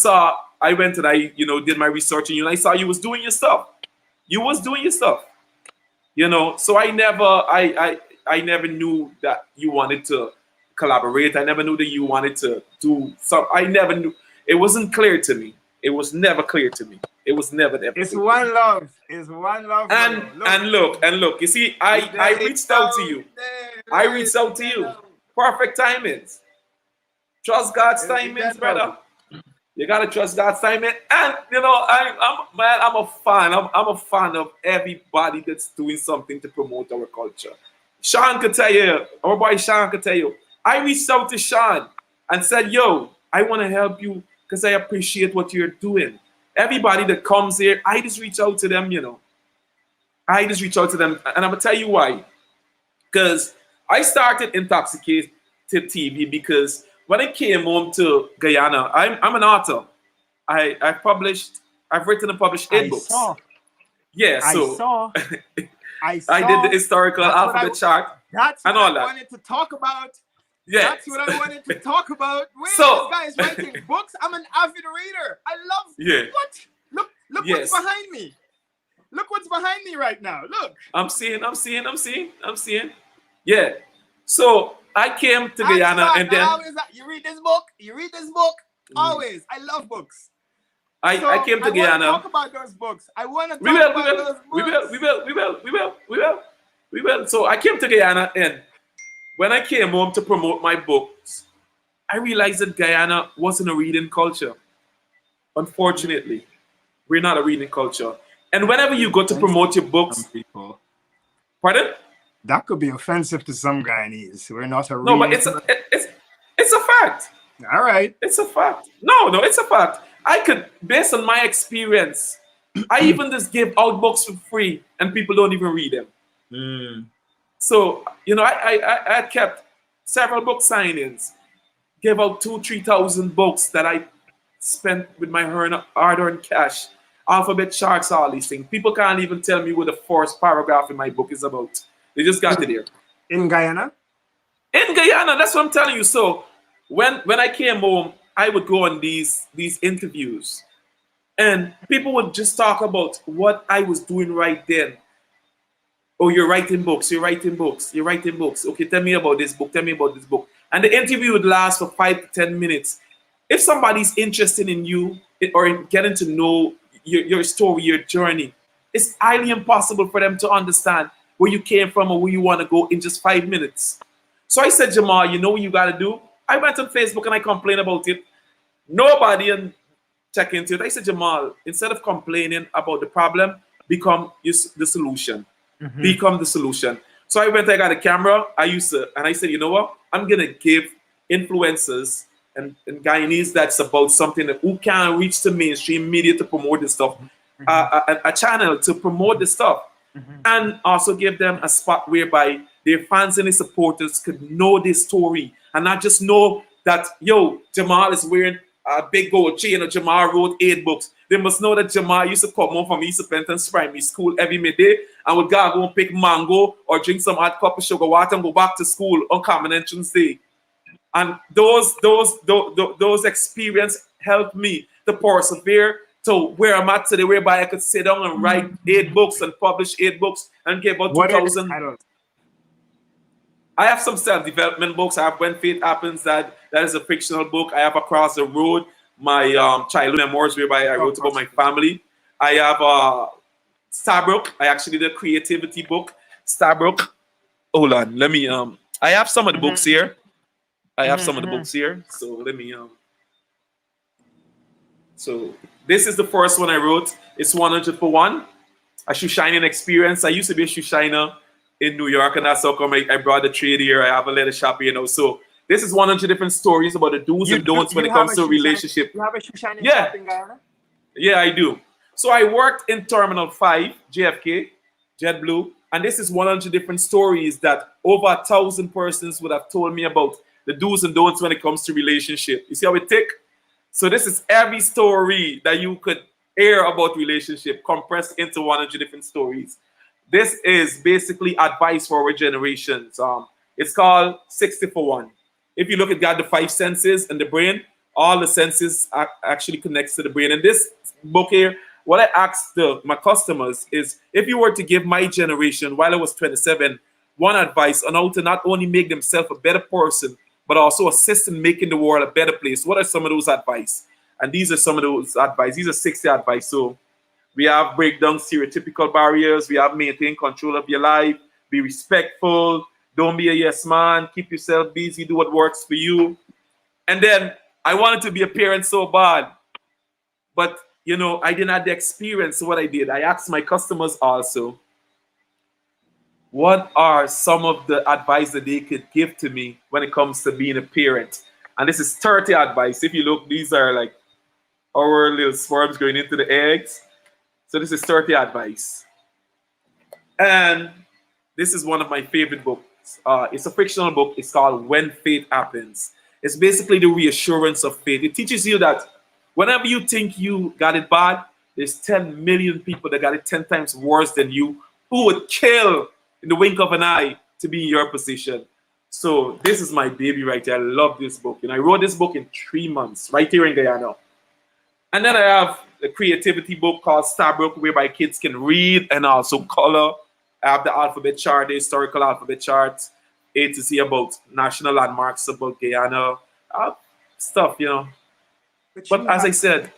went and I did my research on you, and I saw you was doing your stuff. So I never knew that you wanted to collaborate. I never knew that you wanted to do some. I never knew. It wasn't clear to me. It was never clear to me. It was never there. It's one love. It's one love. And look. You see, I reached out to you. Perfect timings. Trust God's timings, brother. You gotta trust God's timing. And I'm a fan. I'm a fan of everybody that's doing something to promote our culture. Sean could tell you, our boy Sean could tell you. I reached out to Sean and said, yo, I want to help you because I appreciate what you're doing. Everybody that comes here, I just reach out to them, I just reach out to them. And I'm going to tell you why. Because I started Intoxicated TV because when I came home to Guyana, I'm an author. I've written and published 8 books. Yeah, so I did the historical alphabet chart. That's what I wanted to talk about. Yeah. That's what I wanted to talk about. Wait, this guy is writing books. I'm an avid reader. I love what? Look what's behind me. Look what's behind me right now. Look. I'm seeing. Yeah. So I came to Guyana and then you read this book. Always. I love books. I came to Guyana. I want to talk about those books. I want to talk about those books. We will. So I came to Guyana, and when I came home to promote my books, I realized that Guyana wasn't a reading culture. Unfortunately, we're not a reading culture. And whenever you go to promote your books, pardon? That could be offensive to some Guyanese. We're not a reading. No, but it's a fact. All right, it's a fact. No, it's a fact. I could, based on my experience I even just give out books for free, and people don't even read them. Mm. So, I kept several book signings, gave out 3,000 books that I spent with my hard-earned cash. Alphabet charts, all these things. People can't even tell me what the first paragraph in my book is about. They just got it there. In Guyana? In Guyana, that's what I'm telling you. So when I came home, I would go on these interviews, and people would just talk about what I was doing right then. Oh, you're writing books, you're writing books, you're writing books. Okay, tell me about this book, tell me about this book. And the interview would last for 5 to 10 minutes. If somebody's interested in you or in getting to know your story, your journey, it's highly impossible for them to understand where you came from or where you want to go in just 5 minutes. So I said, Jamall, you know what you got to do? I went on Facebook and I complained about it. Nobody check into it. I said, Jamall, instead of complaining about the problem, become the solution. Mm-hmm. Become the solution. So I went, I got a camera. And I said, you know what? I'm going to give influencers and Guyanese that's about something that who can reach the mainstream media to promote this stuff, a channel to promote this stuff, and also give them a spot whereby their fans and their supporters could know this story and not just know that, yo, Jamall is wearing a big gold chain or Jamall wrote 8 books. They must know that Jamall used to come home from East Penton's primary school every midday and would go and pick mango or drink some hot cup of sugar water and go back to school on Common Entrance Day. And those experiences helped me to persevere to where I'm at today, whereby I could sit down and write 8 books and publish 8 books and give out 2,000. I have some self-development books. I have When Fate Happens, that is a fictional book. I have Across the Road, my childhood memoirs, whereby I wrote about my family. I have Starbrook. I actually did a creativity book. Starbrook. Hold on, let me. I have some of the books here. I have some of the books here. So let me. So this is the first one I wrote. It's 100 for 1. A shoe shining experience. I used to be a shoe shiner in New York, and that's how come I brought the trade here. I have a leather shop here, So this is 100 different stories about the do's and don'ts when it comes to a relationship. You have a shoe shining shop in Guyana? Yeah, I do. So I worked in Terminal 5, JFK, JetBlue, and this is 100 different stories that over 1,000 persons would have told me about the do's and don'ts when it comes to relationship. You see how it tick? So this is every story that you could hear about relationship compressed into 100 different stories. This is basically advice for our generations. It's called 60 for 1. If you look at the 5 senses and the brain, all the senses actually connects to the brain. And this book here, what I asked my customers is, if you were to give my generation, while I was 27, one advice on how to not only make themselves a better person, but also assist in making the world a better place, what are some of those advice? And these are some of those advice. These are 60 advice. So we have break down stereotypical barriers. We have maintain control of your life. Be respectful. Don't be a yes man. Keep yourself busy. Do what works for you. And then I wanted to be a parent so bad. But, I didn't have the experience. So what I did, I asked my customers also, what are some of the advice that they could give to me when it comes to being a parent? And this is 30 advice. If you look, these are like our little sperms going into the eggs. So this is 30 advice. And this is one of my favorite books. It's a fictional book. It's called When Fate Happens. It's basically the reassurance of fate. It teaches you that whenever you think you got it bad, there's 10 million people that got it 10 times worse than you who would kill in the wink of an eye to be in your position. So this is my baby right here. I love this book. I wrote this book in 3 months right here in Guyana. And then I have a creativity book called Starbrook, whereby kids can read and also color. I have the alphabet chart, the historical alphabet chart, A to Z about national landmarks about Guyana, stuff, But as I said,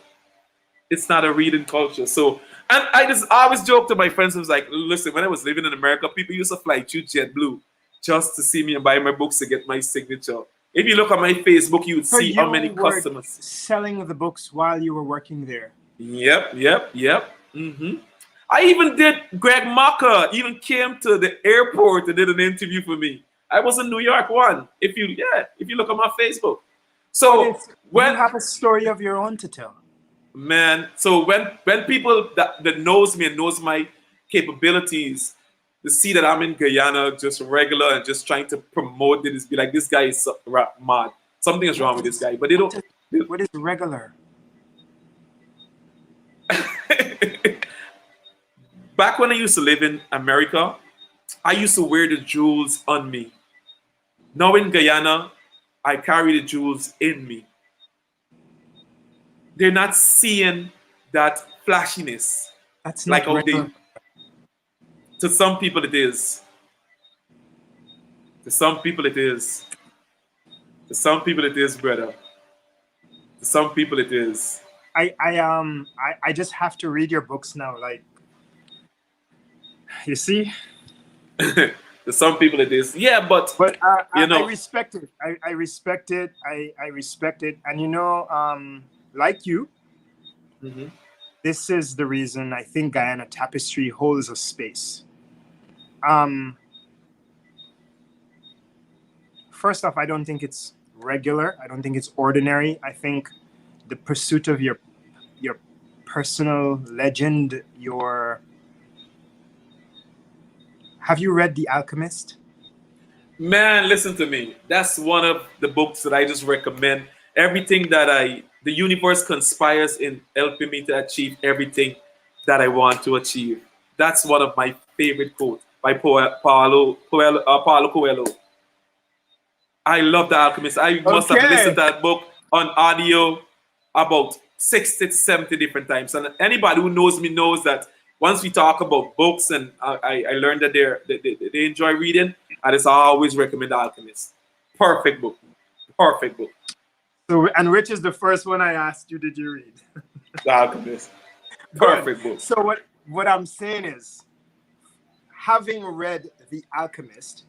it's not a reading culture. So, and I always joke to my friends, I was like, listen, when I was living in America, people used to fly through JetBlue just to see me and buy my books to get my signature. If you look at my Facebook, you would see how many customers selling the books while you were working there. Yep. I even did. Greg Macker even came to the airport and did an interview for me. I was in New York one. If you look at my Facebook. So when you have a story of your own to tell. Man, so when people that knows me and knows my capabilities, to see that I'm in Guyana just regular and just trying to promote it, is be like, this guy is mad. Something is wrong with this guy. But they don't. What is regular? Back when I used to live in America, I used to wear the jewels on me. Now in Guyana, I carry the jewels in me. They're not seeing that flashiness That's like not how they. regular. To some people it is. To some people it is. To some people it is, brother. To some people it is. I just have to read your books now. Like, you see. To some people it is. Yeah, but But you I know. respect it. I respect it. I respect it. And like you, Mhm. this is the reason I think Guyana Tapestry holds a space. Um, First off, I don't think it's regular. I don't think it's ordinary. I think the pursuit of your personal legend, your have you read The Alchemist? Man, listen to me. That's one of the books that I just recommend. Everything that the universe conspires in helping me to achieve everything that I want to achieve. That's one of my favorite quotes by Paulo Coelho. I love The Alchemist. I must have listened Okay. to that book on audio about 60 to 70 different times. And anybody who knows me knows that once we talk about books and I learned that they enjoy reading, I just always recommend The Alchemist. Perfect book. Perfect book. So, and which is the first one I asked you, did you read? The Alchemist. Good. Perfect book. So what I'm saying is, having read The Alchemist,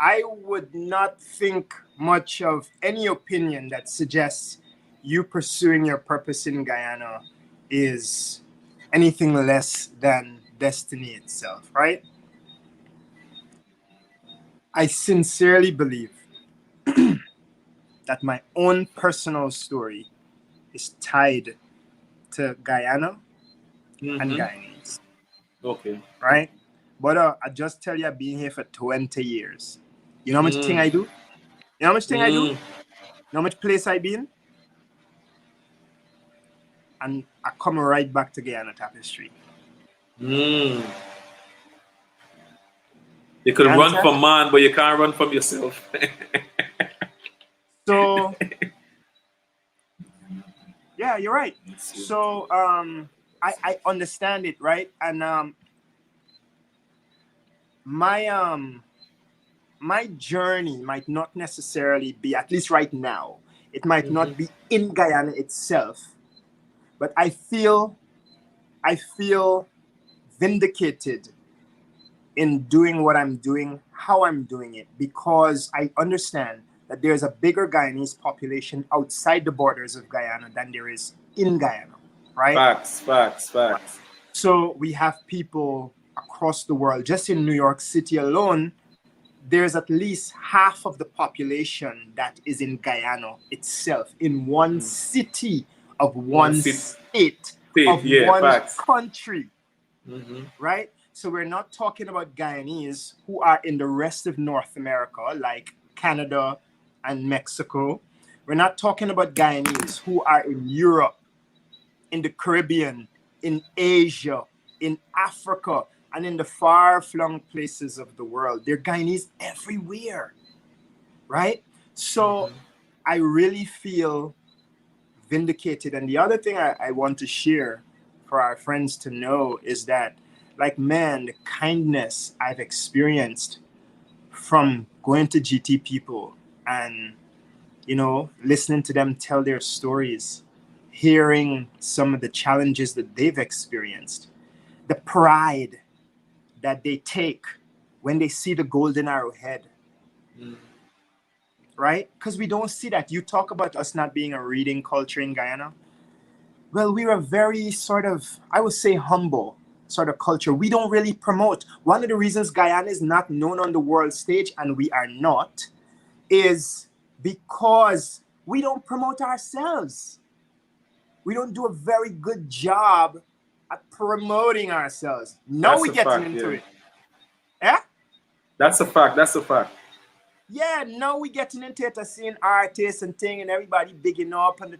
I would not think much of any opinion that suggests you pursuing your purpose in Guyana is anything less than destiny itself, right? I sincerely believe that my own personal story is tied to Guyana and Hmm. Guyanese, Okay. right? But I just tell you, I've been here for 20 years. You know how much thing Mm. I do? You know how much thing I do? You Mm. know how much place I been? And I come right back to Guyana Tapestry. Mm. You You could run understand? from man, but you can't run from yourself. So yeah, you're right. That's it. So I understand it, right? And my my journey might not necessarily be, at least right now, it might Mhm. not be in Guyana itself, but I feel vindicated in doing what I'm doing, how I'm doing it, because I understand that there's a bigger Guyanese population outside the borders of Guyana than there is in Guyana, right? Facts, facts, facts. So we have people across the world. Just in New York City alone, there's at least half of the population that is in Guyana itself, in one Mm. city of One one sit state state, of yeah, one facts. country, Hmm. right? So we're not talking about Guyanese who are in the rest of North America, like Canada and Mexico. We're not talking about Guyanese who are in Europe, in the Caribbean, in Asia, in Africa, and in the far-flung places of the world. They're Guyanese everywhere, right? So Hmm. I really feel vindicated. And the other thing I want to share for our friends to know is that, like, man, the kindness I've experienced from going to GT people and, listening to them tell their stories, hearing some of the challenges that they've experienced, the pride that they take when they see the golden arrowhead, Mm. right? Because we don't see that. You talk about us not being a reading culture in Guyana. Well, we're a very sort of, I would say, humble sort of culture. We don't really promote. One of the reasons Guyana is not known on the world stage, and we are not, is because we don't promote ourselves. we don't do a very good job at promoting ourselves. Now That's we're a getting fact, into yeah. it. Yeah? That's a fact. That's a fact. Yeah, now we getting into it, seeing artists and thing, and everybody bigging up and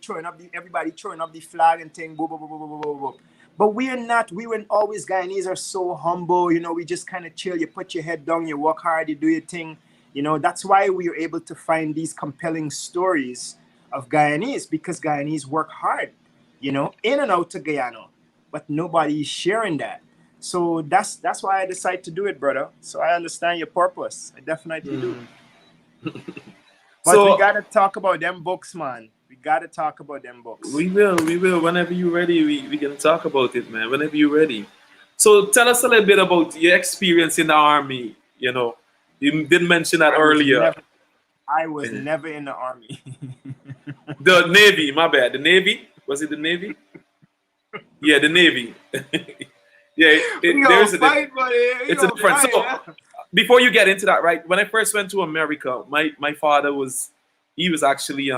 everybody throwing up the flag and thing, boo, boo, boo, boo, boo, boo, boo. But we are not. We weren't always. Guyanese are so humble. You know, we just kind of chill. You put your head down. You work hard. You do your thing. You know, that's why we are able to find these compelling stories of Guyanese, because Guyanese work hard. You know, in and out to Guyana, but nobody is sharing that. So that's why I decided to do it, brother. So I understand your purpose. I definitely do. But we So gotta talk about them books, man. We gotta talk about them books. we will, we will. Whenever you're ready, we can talk about it, man. Whenever you're ready. So tell us a little bit about your experience in the army. You know, you did mention that I was earlier. never, I was never in the army. The Navy, my bad. The Navy? Was it the Navy? Yeah, the Navy. Yeah, We gonna there's a fight, buddy. We it's a gonna difference. fight. So Yeah? before you get into that, right? When I first went to America, my father was actually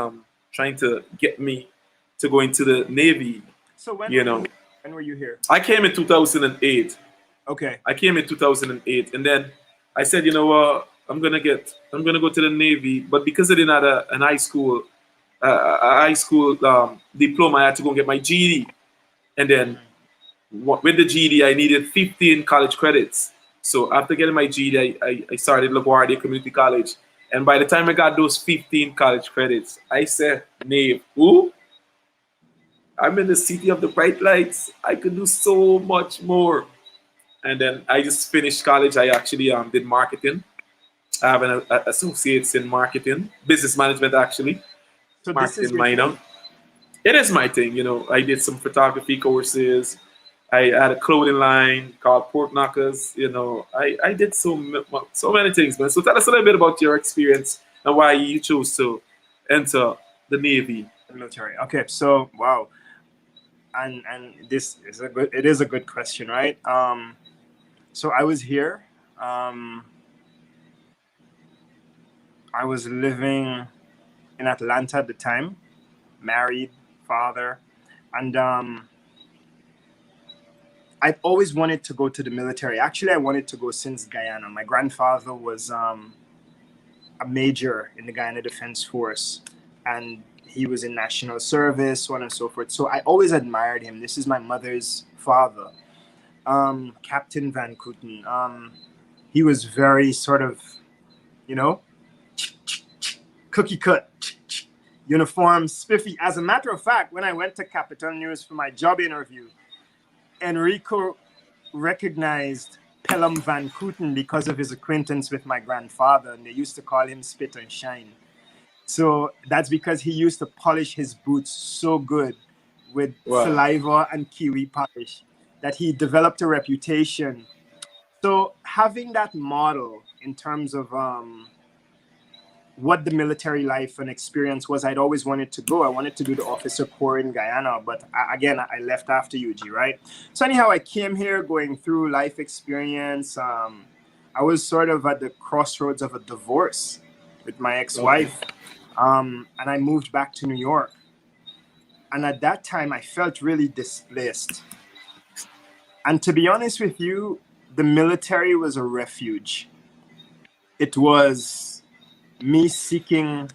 trying to get me to go into the Navy. So when You were you know, here? When were you here? I came in 2008. Okay. I came in 2008, and then I said, you know what, I'm gonna go to the Navy, but because I didn't have an high school diploma, I had to go get my GED, and then with the GED, I needed 15 college credits. So after getting my GED, I started LaGuardia Community College, and by the time I got those 15 college credits, I said, Nave, who? I'm in the city of the bright lights. I could do so much more. And then I just finished college. I actually did marketing. I have an associates in marketing, business management actually, So this is marketing your minor. thing. It is my thing, you know. I did some photography courses. I had a clothing line called Port Knockers. You know, I did so many things, man. So tell us a little bit about your experience and why you chose to enter the Navy. Military. Okay. So wow. And this is a good. It is a good question, right? So I was here. I was living in Atlanta at the time, married, father, and I've always wanted to go to the military. Actually, I wanted to go since Guyana. My grandfather was a major in the Guyana Defense Force, and he was in national service, so on and so forth. So I always admired him. This is my mother's father, Captain Van Kooten. He was very sort of, you know, cookie cut, uniform, spiffy. As a matter of fact, when I went to Capital News for my job interview, Enrico recognized Pelham Van Kooten because of his acquaintance with my grandfather, and they used to call him Spit and Shine. So that's because he used to polish his boots so good with Wow. saliva and kiwi polish that he developed a reputation. So having that model in terms of what the military life and experience was, I'd always wanted to go. I wanted to do the officer corps in Guyana, but I left after UG, right? So anyhow, I came here going through life experience. I was sort of at the crossroads of a divorce with my ex-wife, and I moved back to New York. And at that time, I felt really displaced. And to be honest with you, the military was a refuge. It was me seeking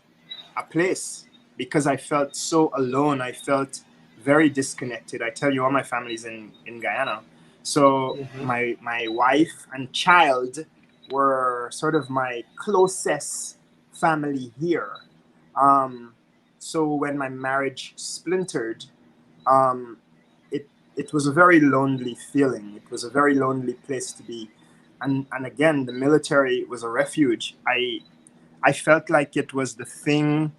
a place because I felt so alone. I felt very disconnected. I tell you, all my family's in Guyana. So my wife and child were sort of my closest family here. So when my marriage splintered, it was a very lonely feeling. It was a very lonely place to be. And again, the military was a refuge. I felt like it was the thing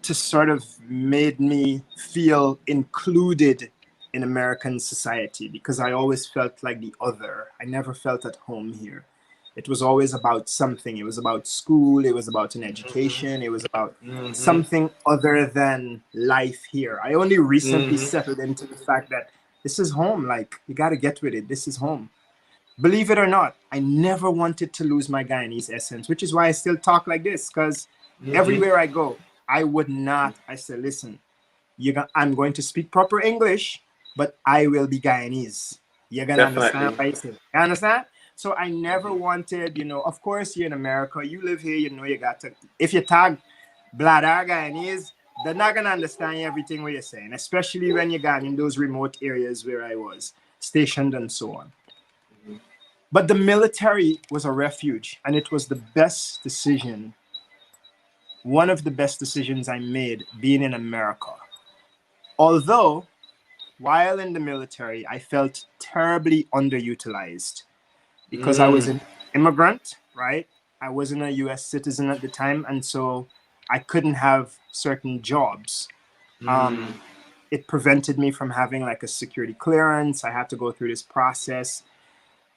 to sort of made me feel included in American society, because I always felt like the other. I never felt at home here. It was always about something. It was about school. It was about an education. It was about something other than life here. I only recently settled into the fact that this is home. Like, you got to get with it. This is home. Believe it or not, I never wanted to lose my Guyanese essence, which is why I still talk like this, because everywhere I go, I would not. I said, listen, I'm going to speak proper English, but I will be Guyanese. You're gonna understand Definitely. what I say. You understand? So I never wanted, of course you're in America, you live here, you got to, if you tag bladder Guyanese, they're not gonna understand everything what you're saying, especially when you're in those remote areas where I was stationed and so on. But the military was a refuge, and it was the best decision, one of the best decisions I made being in America. Although, while in the military, I felt terribly underutilized because I was an immigrant, right? I wasn't a US citizen at the time, and so I couldn't have certain jobs. It prevented me from having like a security clearance. I had to go through this process.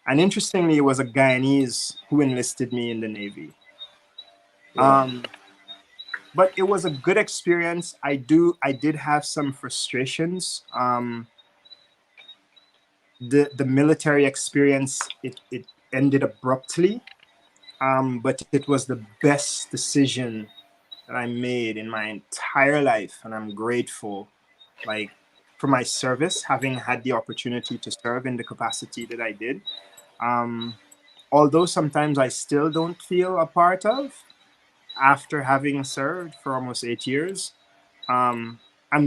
And interestingly, it was a Guyanese who enlisted me in the Navy. Wow. But it was a good experience. I did have some frustrations. The military experience, it ended abruptly. But it was the best decision that I made in my entire life. And I'm grateful, like, for my service, having had the opportunity to serve in the capacity that I did. Although sometimes I still don't feel a part of, after having served for almost 8 years, I'm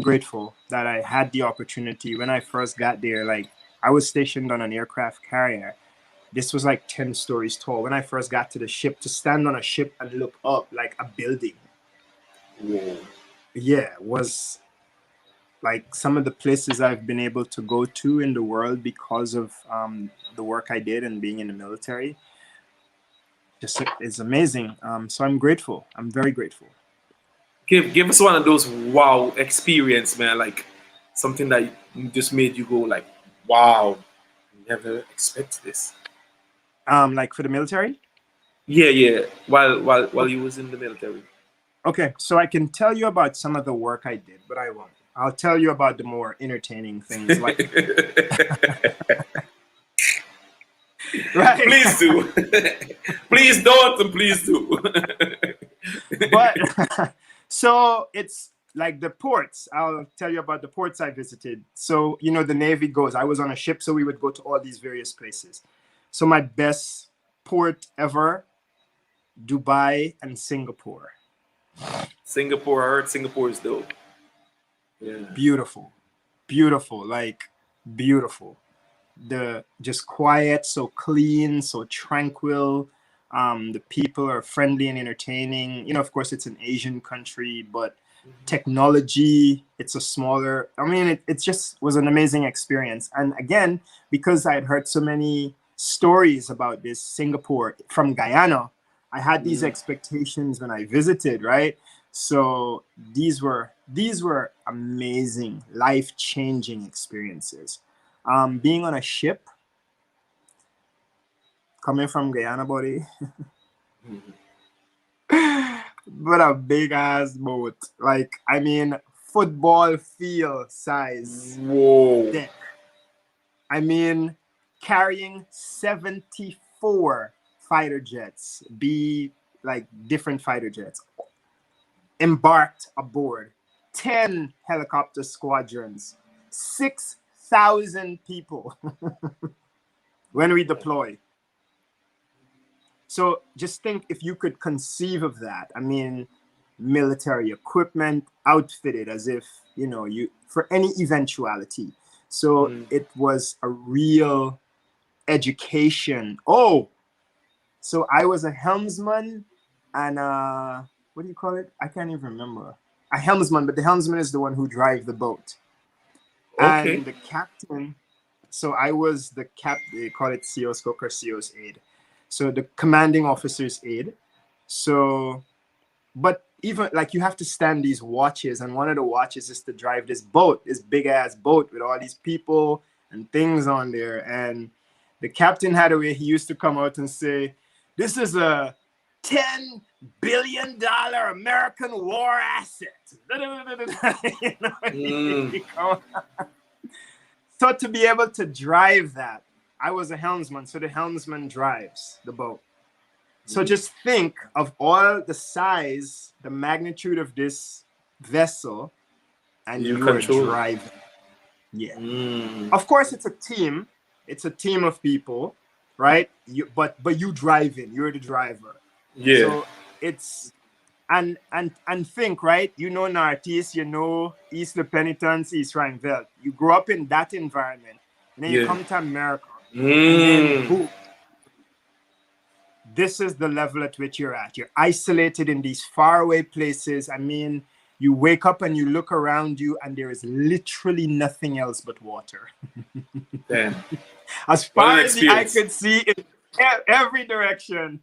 grateful that I had the opportunity. When I first got there, like, I was stationed on an aircraft carrier. This was like 10 stories tall. When I first got to the ship, to stand on a ship and look up like a building, Whoa. yeah, was like some of the places I've been able to go to in the world because of the work I did and being in the military. Just is amazing. So I'm grateful. I'm very grateful. Give us one of those wow experience, man. Like something that just made you go like, wow, never expect this. Like for the military. Yeah, yeah. While you was in the military. Okay, so I can tell you about some of the work I did, but I won't. I'll tell you about the more entertaining things, like right. Please do. Please don't, and please do. But so it's like the ports. I'll tell you about the ports I visited. So the Navy goes. I was on a ship, so we would go to all these various places. So my best port ever, Dubai and Singapore. Singapore, I heard Singapore is dope. Yeah. Beautiful, like beautiful. The just quiet, so clean, so tranquil. The people are friendly and entertaining. Of course, it's an Asian country, but technology, it's a smaller. I mean, it just was an amazing experience. And again, because I had heard so many stories about this Singapore from Guyana, I had these expectations when I visited, right? So these were amazing, life-changing experiences. Being on a ship, coming from Guyana, buddy, but a big ass boat. Like, I mean, football field size Whoa. deck. I mean, carrying 74 fighter jets, like different fighter jets, embarked aboard 10 helicopter squadrons, 6,000 people when we deploy. So just think if you could conceive of that. I mean, military equipment outfitted as if, you for any eventuality. So it was a real education. Oh, so I was a helmsman and what do you call it? I can't even remember. A helmsman, but the helmsman is the one who drives the boat. Okay. And the captain, so I was the they call it CO's cook or CO's aide. So the commanding officer's aide. So, but even like you have to stand these watches, and one of the watches is to drive this boat, this big ass boat with all these people and things on there. And the captain had a way, he used to come out and say, "This is a $10 billion American war asset." So to be able to drive that, I was a helmsman, so the helmsman drives the boat. So just think of all the size, the magnitude of this vessel, and You you are control. driving. Yeah. Of course, it's a team. It's a team of people, right? But you driving. You're the driver. Yeah. So it's and think, right? You know Northeast, you know East La Penitence, East Rhineville. You grow up in that environment, and then you come to America, and then boom. This is the level at which you're at. You're isolated in these faraway places. I mean, you wake up and you look around you, and there is literally nothing else but water. Damn. As far as the eye could see in every direction.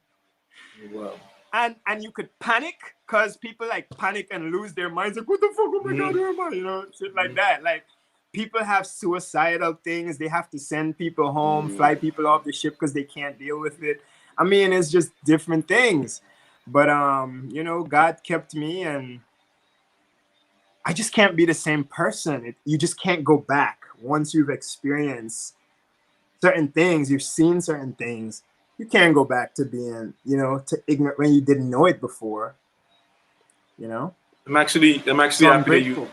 Wow. And you could panic because people like panic and lose their minds. Like, what the fuck? Oh my God, where am I? You know, shit like that. Like, people have suicidal things. They have to send people home, fly people off the ship because they can't deal with it. I mean, it's just different things. But you know, God kept me, and I just can't be the same person. You just can't go back once you've experienced certain things. You've seen certain things. You can't go back to being, you know, to ignorant when you didn't know it before. You know. I'm actually So happy that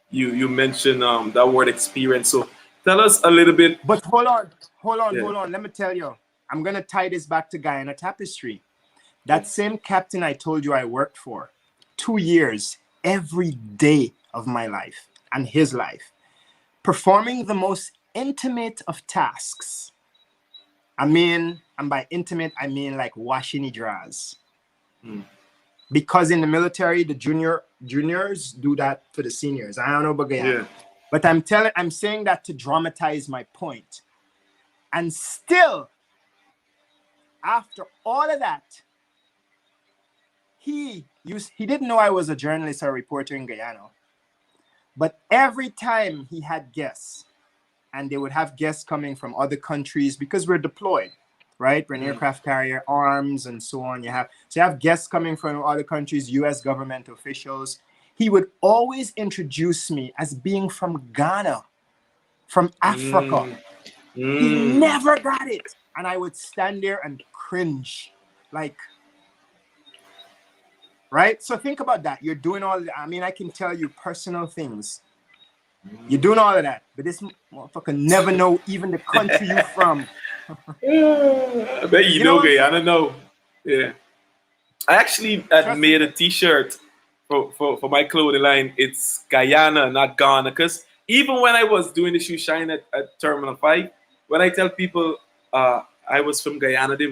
you mentioned that word experience. So tell us a little bit. But hold on. Let me tell you. I'm gonna tie this back to Guyana Tapestry. That same captain I told you I worked for, 2 years, every day of my life and his life, performing the most intimate of tasks. I mean, and by intimate, I mean like washing the drawers. Because in the military, the juniors do that for the seniors. I don't know about Guyana. But I'm saying that to dramatize my point. And still, after all of that, he didn't know I was a journalist or a reporter in Guyana. But every time he had guests, and they would have guests coming from other countries because we're deployed, right? We're an aircraft carrier, arms, and so on. You have guests coming from other countries, US government officials. He would always introduce me as being from Ghana, from Africa. He never got it. And I would stand there and cringe. Like, right? So think about that. You're doing all that. I mean, I can tell you personal things. You're doing all of that, but this motherfucker never know even the country you from. I bet you know, Guyana. Know. Yeah. I actually had made a T-shirt for my clothing line. It's Guyana, not Ghana. Because even when I was doing the shoe shine at Terminal 5, when I tell people I was from Guyana, they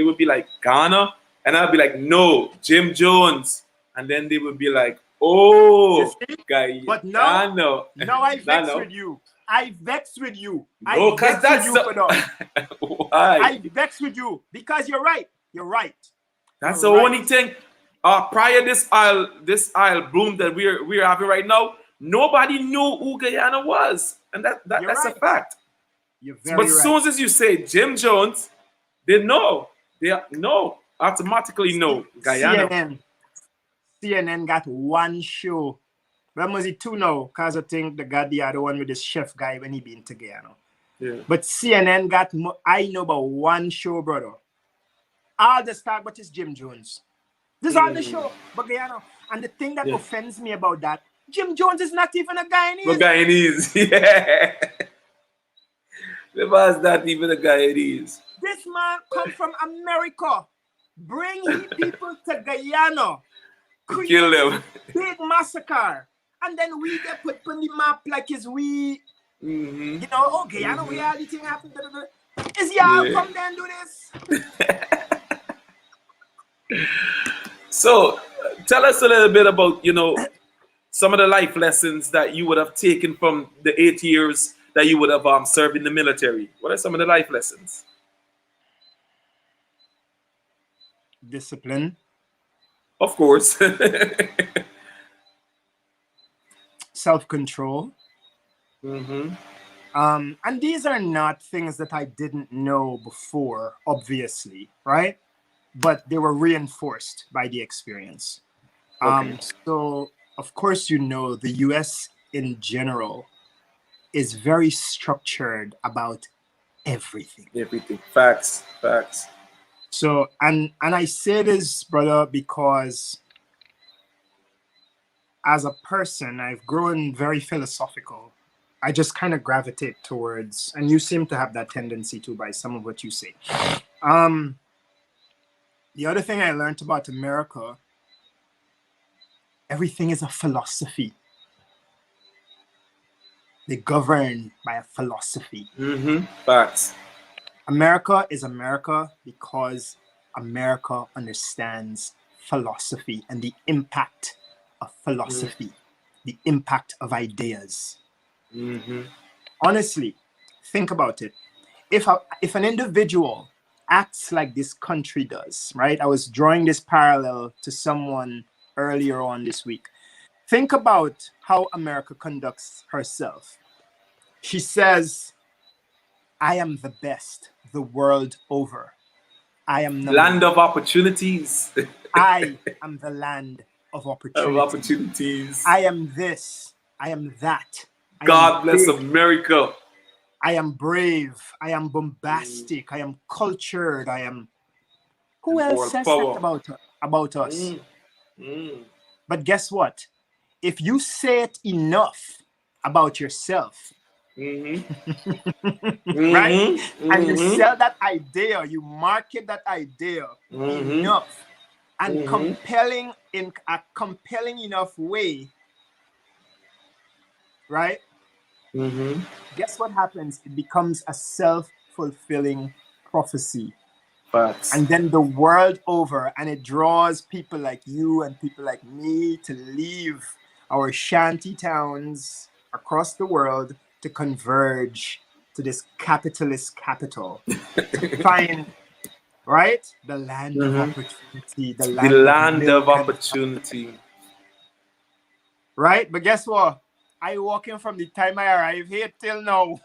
would be like, Ghana? And I'd be like, no, Jim Jones. And then they would be like, oh, Guyana. But now I vex with you. I vex with you. No, because that's why. I vex with you because you're right. You're right. That's the only thing. Prior this aisle boom that we're having right now, nobody knew who Guyana was, and that's a fact. But as soon as you say Jim Jones, they know. They automatically know Guyana. CNN got one show. When was it 2 now? Because I think they got the other one with the chef guy when he been to Guyana. Yeah. But CNN got, I know about one show, brother. All the start, but it's Jim Jones. This is all the show, but Guyana. And the thing that offends me about that, Jim Jones is not even a Guyanese. A Guyanese, yeah. The man's not even a Guyanese. This man come from America. Bring people to Guyana. Kill them. Big massacre. And then we get put on the map like it's we, you know, okay, I know where all the thing happened. Is y'all come there and do this? So, tell us a little bit about, you know, some of the life lessons that you would have taken from the 8 years that you would have served in the military. What are some of the life lessons? Discipline. Of course. Self-control. And these are not things that I didn't know before, obviously, right? But they were reinforced by the experience. So, of course, you know, the US in general is very structured about everything. Everything. Facts. So, and I say this, brother, because as a person, I've grown very philosophical. I just kind of gravitate towards, and you seem to have that tendency too by some of what you say. The other thing I learned about America, everything is a philosophy. They govern by a philosophy. Facts. America is America because America understands philosophy and the impact of philosophy, the impact of ideas. Honestly, think about it. If an individual acts like this country does, right? I was drawing this parallel to someone earlier on this week. Think about how America conducts herself. She says, I am the best the world over. I am the land of opportunities. I am the land of opportunities. I am this. I am that. God bless America. I am brave. I am bombastic. I am cultured. I am. Who else says that about us? But guess what? If you say it enough about yourself, right? And you sell that idea, you market that idea enough, and compelling in a compelling enough way, right? Guess what happens? It becomes a self-fulfilling prophecy. Facts. And then the world over, and it draws people like you and people like me to leave our shanty towns across the world to converge to this capitalist capital to find, right, the land of opportunity, the land of opportunity. Right? But guess what? I walking from the time I arrived here till now.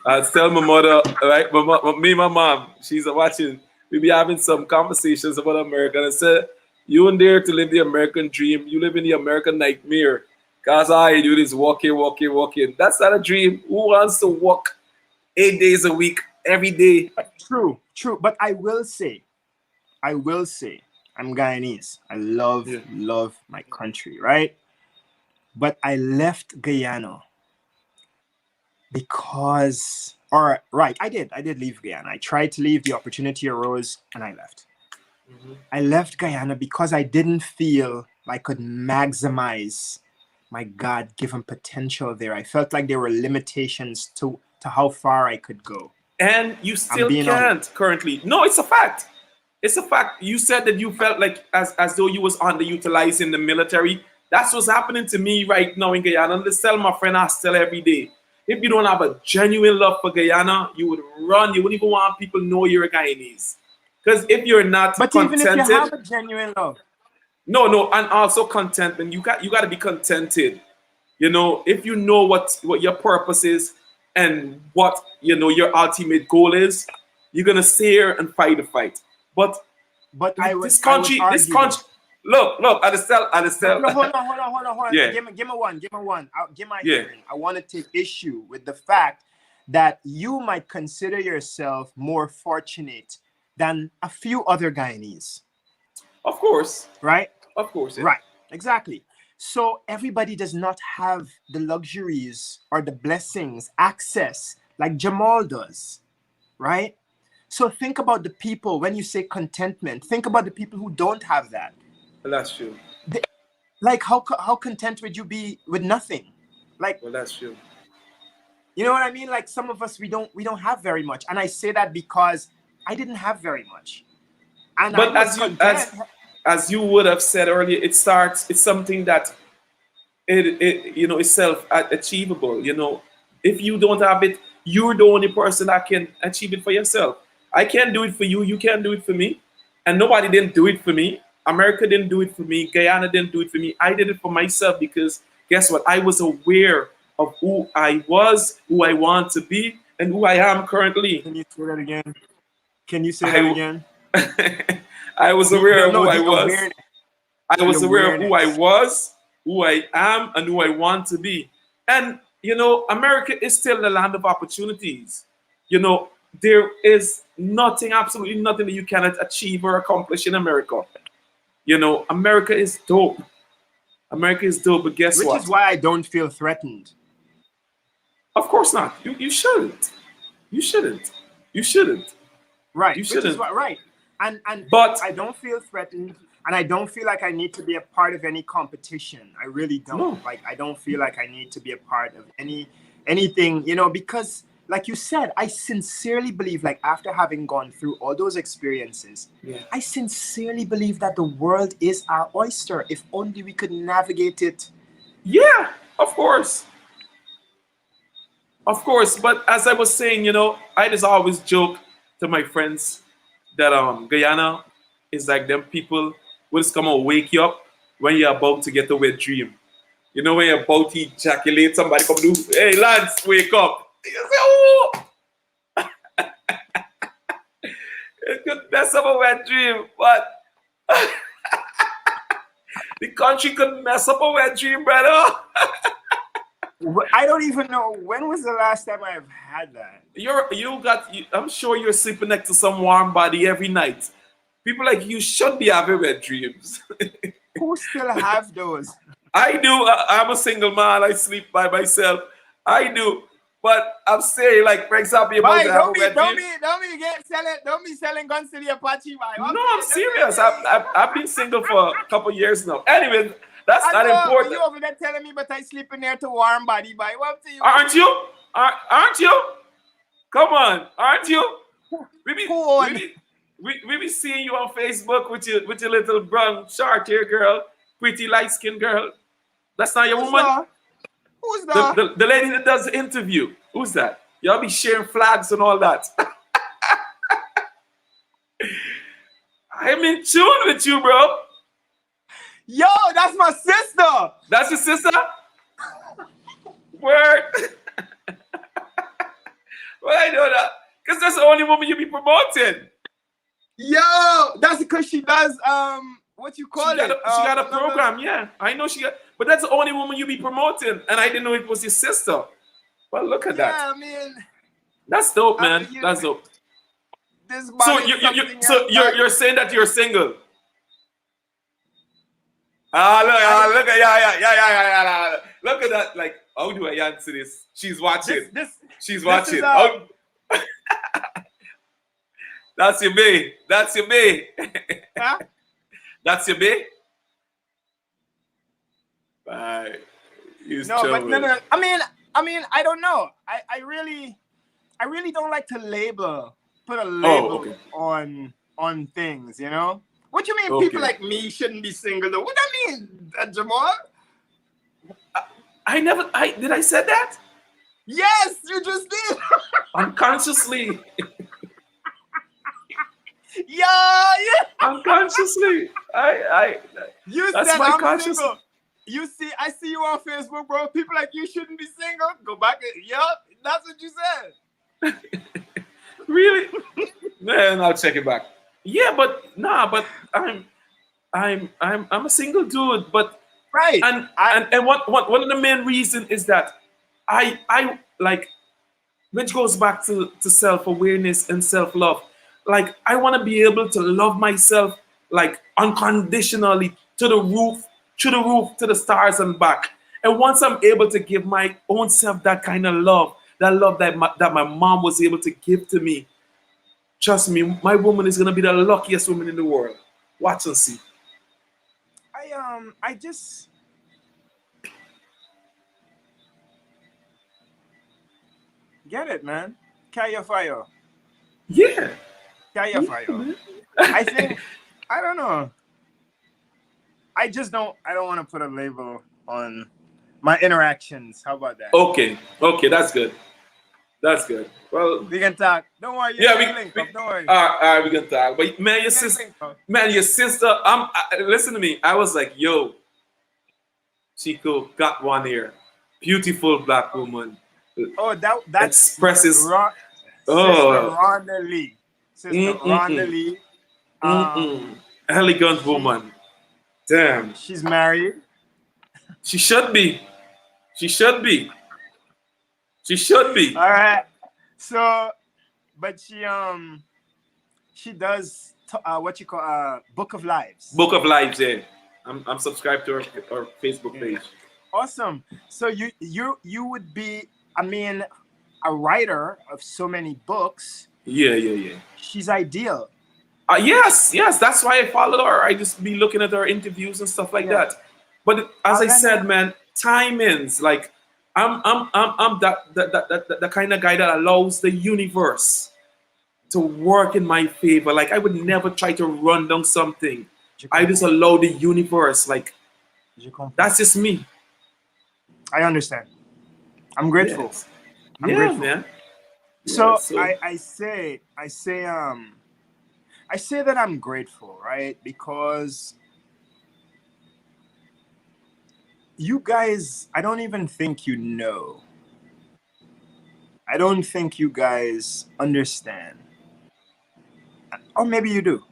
I tell my mother, right? Me and my mom, she's watching. We be having some conversations about America. And I said, you and dare to live the American dream. You live in the American nightmare. Because all I do is walking. That's not a dream. Who wants to walk 8 days a week, every day? True. But I will say, I'm Guyanese. I love my country, right? But I left Guyana because, I did leave Guyana. I tried to leave, the opportunity arose, and I left. I left Guyana because I didn't feel I could maximize my God-given potential there. I felt like there were limitations to how far I could go. And you still can't currently. No, it's a fact. It's a fact. You said that you felt like as though you was underutilized in the military. That's what's happening to me right now in Guyana. And I tell my friend Astel every day, if you don't have a genuine love for Guyana, you would run. You wouldn't even want people to know you're a Guyanese. Because if you're not contented, even if you have a genuine love. No, and also contentment. You got to be contented. You know, if you know what your purpose is and what your ultimate goal is, you're gonna stay here and fight the fight. But this country. Look, I just tell. No, hold on. Yeah. Give me one. Give my hearing. I want to take issue with the fact that you might consider yourself more fortunate than a few other Guyanese. Of course. Right? Of course. Yeah. Right. Exactly. So everybody does not have the luxuries or the blessings, access like Jamall does. Right? So think about the people, when you say contentment, think about the people who don't have that. Well, that's true. How content would you be with nothing? Well, that's true. You know what I mean? Like some of us, we don't have very much, and I say that because I didn't have very much. And but as you would have said earlier, it's something that it's self achievable. If you don't have it, you're the only person that can achieve it for yourself. I can't do it for you. You can't do it for me, and nobody didn't do it for me. America didn't do it for me. Guyana didn't do it for me. I did it for myself because guess what? I was aware of who I was, who I want to be, and who I am currently. Can you say that again? I was aware of who I was. I was aware of who I was, who I am, and who I want to be. And, America is still the land of opportunities. There is absolutely nothing that you cannot achieve or accomplish in America. America is dope. America is dope, but guess Which what? is why I don't feel threatened. Of course not. You shouldn't. You shouldn't. You shouldn't. Right. You Which shouldn't. is what, right. And But I don't feel threatened, and I don't feel like I need to be a part of any competition. I really don't. No. Like, I don't feel like I need to be a part of anything, you know, because like you said, I sincerely believe, like, after having gone through all those experiences, I sincerely believe that the world is our oyster if only we could navigate it. yeah, of course. Of course. But as I was saying, you know, I just always joke to my friends that Guyana is like them people who just come and wake you up when you're about to get a wet dream. You know, when you're about to ejaculate, somebody come do, hey lads, wake up. You say, oh, it could mess up a wet dream, but the country could mess up a wet dream, brother. I don't even know when was the last time I've had that. I'm sure you're sleeping next to some warm body every night. People like you should be having wet dreams. Who still have those? I do. I'm a single man. I sleep by myself. I do. But I'm saying, like, for example, you're about to have a wet dream. Don't be selling guns to the Apache, man. No, I'm serious. I've been single for a couple years now. Anyway, that's not important. You over there telling me, but I sleep in there to warm body, boy. What to you? Aren't you? Aren't you? Come on, aren't you? We be seeing you on Facebook with your little brown short hair girl, pretty light skinned girl. That's not your woman. Who's that? The lady that does the interview. Who's that? Y'all be sharing flags and all that. I'm in tune with you, bro. Yo, that's my sister. That's your sister? Word. Well, I know that. Because that's the only woman you be promoting. Yo, that's because she does, what you call it? She got a program, yeah. I know she got, but that's the only woman you be promoting. And I didn't know it was your sister. Well, look at that. Yeah, I mean. That's dope, man. That's dope. So you're saying that you're single? Look at yeah. Look at that. Like, how do I answer this? She's watching. She's watching. That's your bae. That's your bae. Huh? That's your bae. Bye. No. I mean, I don't know. I really don't like to put a label on things, you know? What you mean people like me shouldn't be single though? What do I mean, Jamall? Did I say that? Yes, you just did. Unconsciously. Yeah. Unconsciously. You that's said my I'm conscious. single. I see you on Facebook, bro. People like you shouldn't be single. Go back. Yup, that's what you said. Really? Man, I'll check it back. Yeah, but I'm a single dude, but right. And one of the main reasons is that I like, which goes back to self-awareness and self-love. Like, I want to be able to love myself like unconditionally to the roof, to the stars and back. And once I'm able to give my own self that kind of love, that my mom was able to give to me, trust me, my woman is gonna be the luckiest woman in the world. Watch and see. I just get it, man. Carry your fire. Yeah. Carry your fire. I think I don't know. I don't want to put a label on my interactions. How about that? Okay, that's good. That's good. Well, we can talk. Don't worry. Yeah, don't worry. All right, we can talk. But man, your sister. Listen to me. I was like, yo, Chico got one here. Beautiful black woman. Oh, that expresses. Sister Rhonda Lee. Sister Rhonda Lee. Elegant woman. Damn. She's married. She should be. She should be. All right. So, but she does what you call Book of Lives. Book of Lives, yeah. I'm subscribed to our Facebook page. Awesome. So you would be, I mean, a writer of so many books. Yeah. She's ideal. Yes, that's why I followed her. I just be looking at her interviews and stuff like Yeah. that. But as I said, Alana, man, timings. Like I'm the kind of guy that allows the universe to work in my favor. Like I would never try to run down something. je I just comprends. allow the universe. Like Je comprends. that's just me. I understand. I'm grateful. Yes. I'm Yeah, grateful. man. So Yeah, I say that I'm grateful, right? Because you guys, I don't even think you know. I don't think you guys understand. Or maybe you do.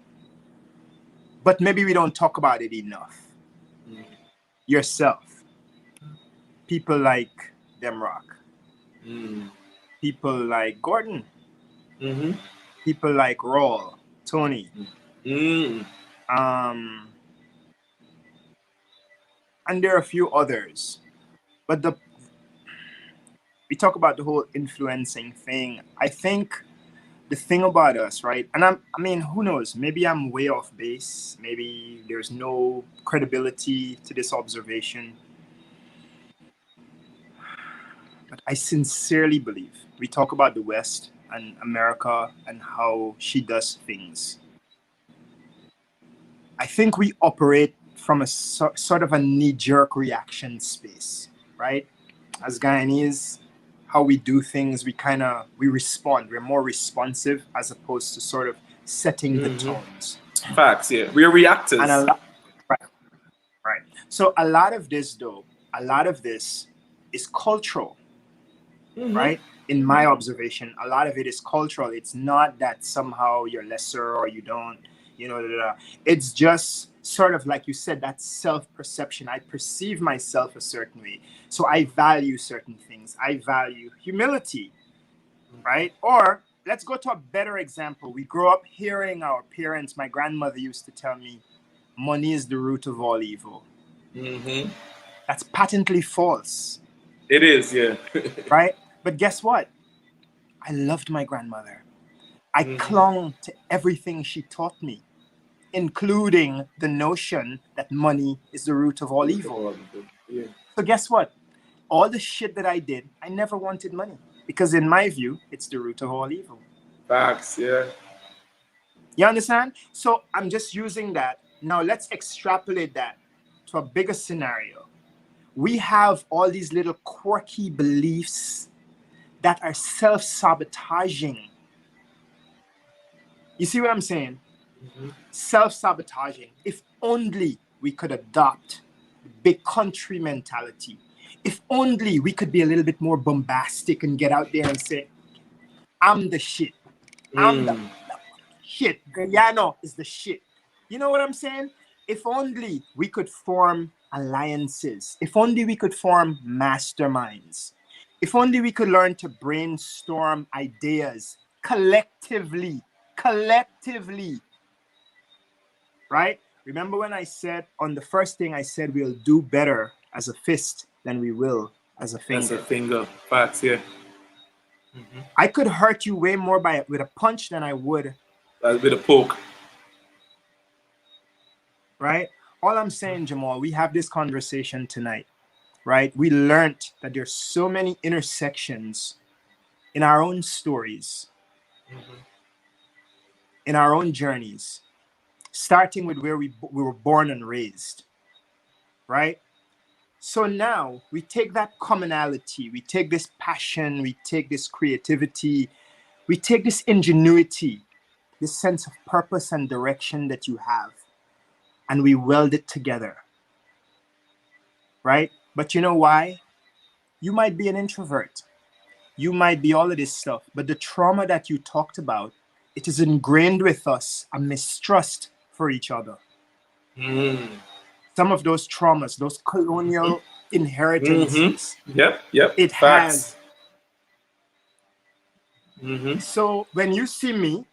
But maybe we don't talk about it enough. Yourself. People like Demrock. People like Gordon. Mm-hmm. People like Raul, Tony. Mm. And there are a few others. But we talk about the whole influencing thing. I think the thing about us, right? And I mean, who knows? Maybe I'm way off base. Maybe there's no credibility to this observation. But I sincerely believe we talk about the West and America and how she does things. I think we operate from a sort of a knee-jerk reaction space, right? As Guyanese, how we do things, we respond. We're more responsive as opposed to sort of setting the tones. Facts, yeah. We're reactors. And right. So a lot of this is cultural, right? In my observation, a lot of it is cultural. It's not that somehow you're lesser or you don't, It's just sort of like you said, that self-perception. I perceive myself a certain way. So I value certain things. I value humility, right? Or let's go to a better example. We grew up hearing our parents, my grandmother used to tell me, money is the root of all evil. That's patently false. It is, yeah. Right? But guess what? I loved my grandmother. I clung to everything she taught me, including the notion that money is the root of all evil. Yeah. So guess what? All the shit that I did, I never wanted money. Because in my view, it's the root of all evil. Facts, yeah. You understand? So I'm just using that. Now let's extrapolate that to a bigger scenario. We have all these little quirky beliefs that are self-sabotaging. You see what I'm saying? Self-sabotaging. If only we could adopt the big country mentality. If only we could be a little bit more bombastic and get out there and say, I'm the shit. I'm the shit. Guyana is the shit. You know what I'm saying? If only we could form alliances. If only we could form masterminds. If only we could learn to brainstorm ideas collectively. Right? Remember when I said on the first thing I said we'll do better as a fist than we will as a finger. As a finger. Facts, yeah. I could hurt you way more with a punch than I would with a poke. Right? All I'm saying, Jamall, we have this conversation tonight, right? We learned that there's so many intersections in our own stories, in our own journeys, starting with where we were born and raised, right? So now we take that commonality, we take this passion, we take this creativity, we take this ingenuity, this sense of purpose and direction that you have, and we weld it together, right? But you know why? You might be an introvert. You might be all of this stuff, but the trauma that you talked about, it is ingrained with us, a mistrust for each other. Some of those traumas, those colonial inheritances. Yep. It Facts. has. So when you see me,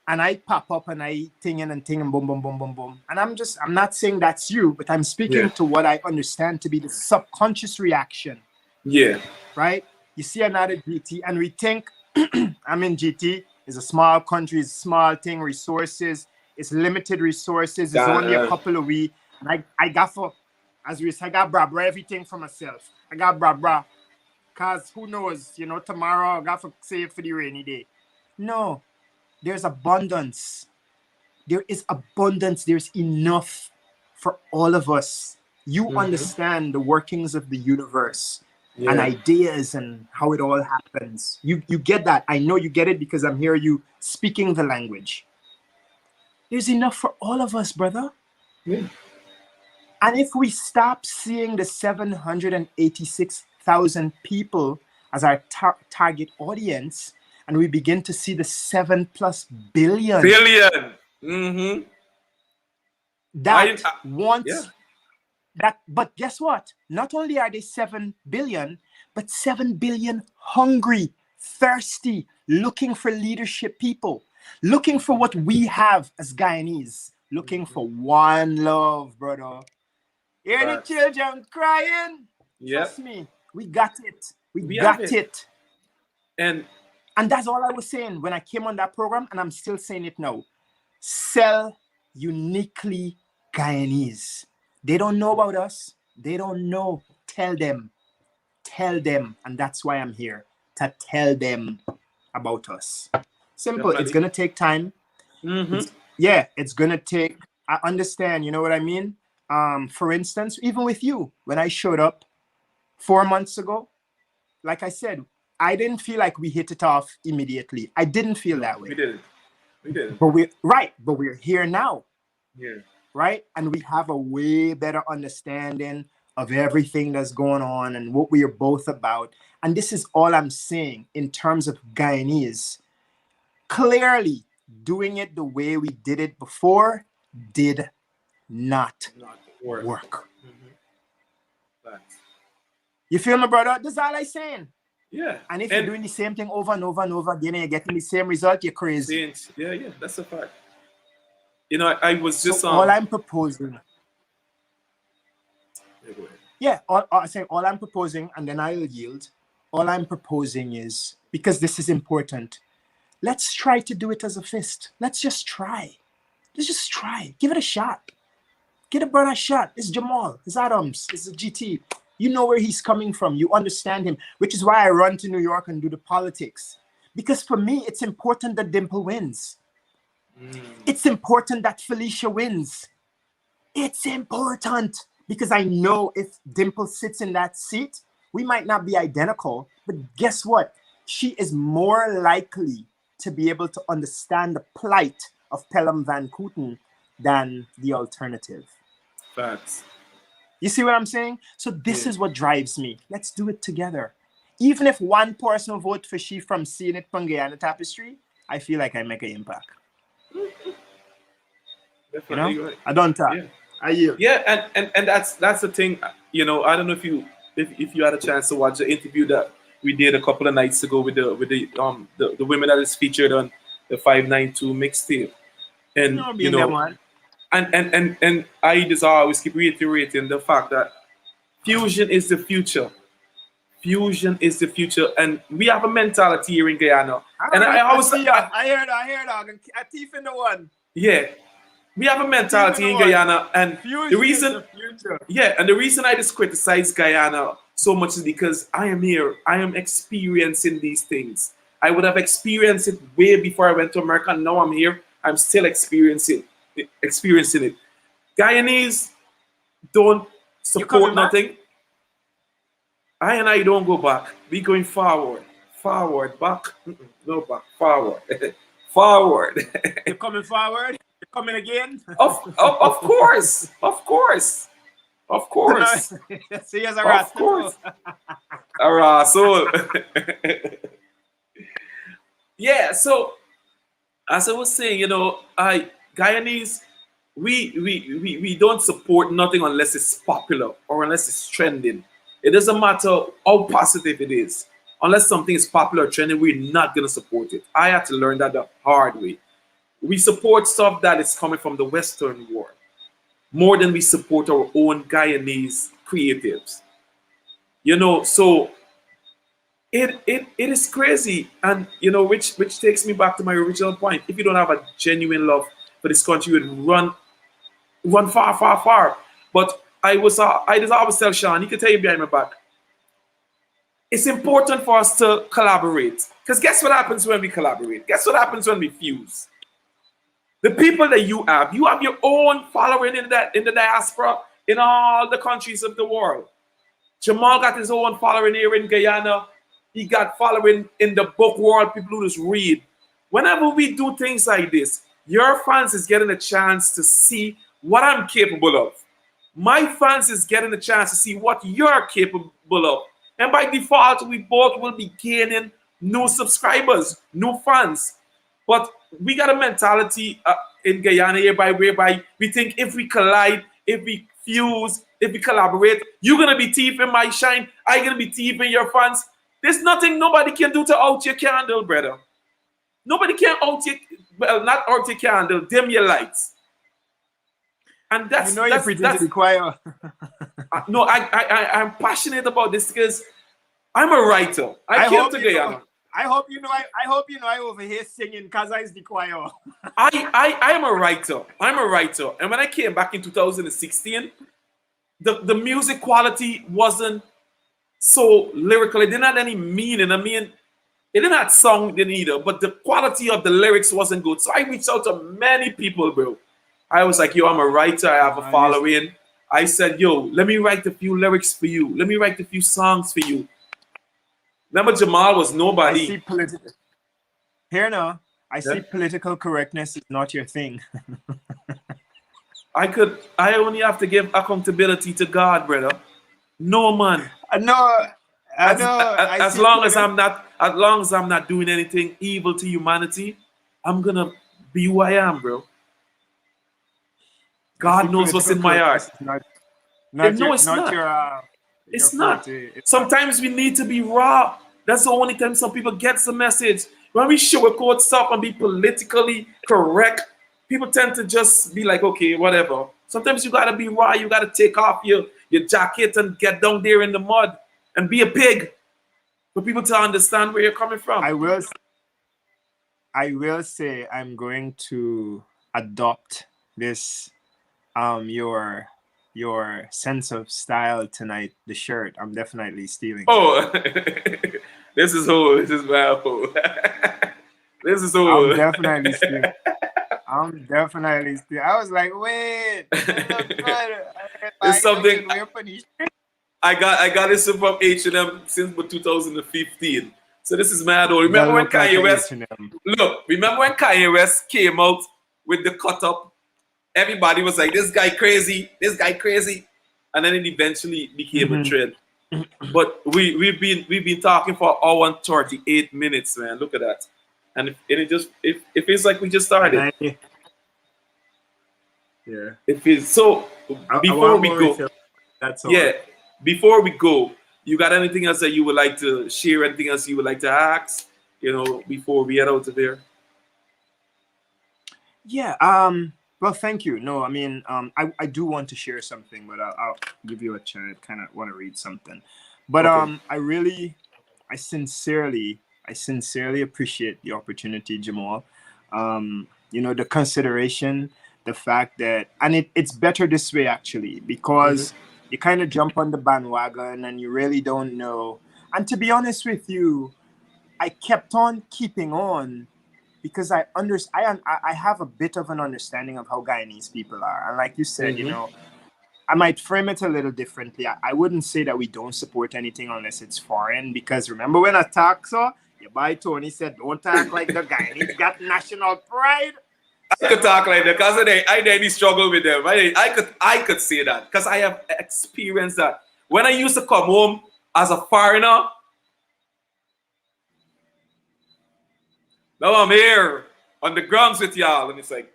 and I pop up and I ting and boom, boom, boom, boom, boom. And I'm not saying that's you, but I'm speaking to what I understand to be the subconscious reaction. Yeah. Right? You see another GT and we think, I'm in GT, it's a small country, it's a small thing, resources, it's limited resources, it's only a couple of weeks. And I got I got bra everything for myself. I got bra. Cause who knows, tomorrow I got to save for the rainy day. No, there's abundance. There is abundance. There's enough for all of us. You understand the workings of the universe and ideas and how it all happens. You get that. I know you get it because I'm hearing you speaking the language. There's enough for all of us, brother. Yeah. And if we stop seeing the 786,000 people as our target audience, and we begin to see the 7+ billion. That wants that. But guess what? Not only are they 7 billion, but 7 billion hungry, thirsty, looking for leadership people, looking for what we have as Guyanese, looking for one love, brother. Hear the children crying? Trust me, we got it. We got it. And that's all I was saying when I came on that program, and I'm still saying it now. Sell uniquely Guyanese. They don't know about us. They don't know. Tell them. Tell them. And that's why I'm here, to tell them about us. Simple. Definitely. It's going to take time. It's going to take, I understand, you know what I mean? For instance, even with you, when I showed up 4 months ago, like I said, I didn't feel like we hit it off immediately. I didn't feel that way. We didn't. But we're here now. Yeah. Right? And we have a way better understanding of everything that's going on and what we are both about. And this is all I'm saying in terms of Guyanese. Clearly, doing it the way we did it before did not work. You feel me, brother? That's all I'm saying. Yeah. And if you're doing the same thing over and over and over again and you're getting the same result, you're crazy. Yeah, that's a fact. You know, I was just all I'm proposing. Yeah, I say all I'm proposing, and then I'll yield. All I'm proposing is, because this is important, let's try to do it as a fist. Let's just try. Let's just try. Give it a shot. Get a brother a shot. It's Jamall. It's Adams. It's a GT. You know where he's coming from. You understand him, which is why I run to New York and do the politics. Because for me, it's important that Dimple wins. It's important that Felicia wins. It's important because I know if Dimple sits in that seat, we might not be identical, but guess what? She is more likely to be able to understand the plight of Pelham Van Kooten than the alternative. Facts. You see what I'm saying? So this is what drives me. Let's do it together. Even if one person vote for she from seeing it from Guyana Tapestry, I feel like I make an impact. Definitely. You know? I don't talk. Yeah. I yield. Yeah, and that's the thing. You know, I don't know if you had a chance to watch the interview that we did a couple of nights ago with the women that is featured on the 592 mixtape. And you know, and I just always keep reiterating the fact that fusion is the future. Fusion is the future, and we have a mentality here in Guyana. And I always I hear that. A thief in the one. Yeah, we have a mentality in Guyana, and the reason, and the reason I just criticize Guyana so much is because I am here. I am experiencing these things. I would have experienced it way before I went to America. And now I'm here. I'm still experiencing it. Guyanese don't support nothing. I don't go back. We going forward. Forward, back. No back. Forward. Forward. You're coming forward? You're coming again? Of course. Of course. Of course. See you as a rat. Of course. A rascal. Yeah, so as I was saying, you know, Guyanese, we don't support nothing unless it's popular or unless it's trending. It doesn't matter how positive it is. Unless something is popular or trending, we're not going to support it. I had to learn that the hard way. we support stuff that is coming from the Western world more than we support our own Guyanese creatives. You know, so it is crazy, and you know, which takes me back to my original point. If you don't have a genuine love for this country, you would run far, far, far. But I just always tell Sean, he can tell you behind my back. It's important for us to collaborate. Because guess what happens when we collaborate? Guess what happens when we fuse? The people that you have your own following in the diaspora in all the countries of the world. Jamall got his own following here in Guyana. He got following in the book world, people who just read. Whenever we do things like this, your fans is getting a chance to see what I'm capable of. My fans is getting a chance to see what you're capable of. And by default, we both will be gaining new subscribers, new fans. But we got a mentality in Guyana whereby we think if we collide, if we fuse, if we collaborate, you're going to be thieving my shine, I'm going to be thieving your fans. There's nothing nobody can do to out your candle, brother. Nobody can not out your candle, dim your lights. And that's... You know you're preaching to the choir. No, I'm passionate about this because I'm a writer. I came to Guyana. I hope you know I over here singing because I is the choir. I'm a writer. I'm a writer. And when I came back in 2016, the music quality wasn't so lyrical. It didn't have any meaning. I mean, it didn't have song either, but the quality of the lyrics wasn't good. So I reached out to many people, bro. I was like, yo, I'm a writer. I have a following. I said, yo, let me write a few lyrics for you. Let me write a few songs for you. Remember, Jamall was nobody. I see political correctness is not your thing. I only have to give accountability to God, brother. No, man. I know. As long as I'm not doing anything evil to humanity, I'm gonna be who I am, bro. God knows what's in my heart. It's not. Sometimes we need to be raw. That's the only time some people get the message. When we sugarcoat stuff and be politically correct, people tend to just be like, okay, whatever. Sometimes you gotta be raw. You gotta take off your jacket and get down there in the mud and be a pig for people to understand where you're coming from. I will say I'm going to adopt this your sense of style tonight, the shirt. I'm definitely stealing. Oh, this is who. This is my who. This is who. I'm definitely stealing. I was like, wait. It's something. I got this from H&M since 2015. So this is mad old. Remember when Kanye West? Look, remember when Kanye West came out with the cut up? Everybody was like, this guy crazy, and then it eventually became a trend. But we've been talking for an hour and 38 minutes, man. Look at that, and it feels like we just started. Yeah, it feels so. Before we go, that's all. Yeah, before we go, you got anything else that you would like to share? Anything else you would like to ask? You know, before we head out of there. Yeah. Well, thank you. No, I mean, I do want to share something, but I'll give you a chance. Kind of want to read something, but okay. I sincerely appreciate the opportunity, Jamall. You know, the consideration, the fact that, and it's better this way actually, because you kind of jump on the bandwagon and you really don't know. And to be honest with you, I kept on keeping on, because I have a bit of an understanding of how Guyanese people are. And like you said, you know, I might frame it a little differently. I wouldn't say that we don't support anything unless it's foreign, because remember when I talk, so your boy Tony said, don't talk like the Guyanese got national pride. I could talk like that because I didn't struggle with them. I could say that because I have experienced that. When I used to come home as a foreigner, now I'm here on the grounds with y'all, and it's like,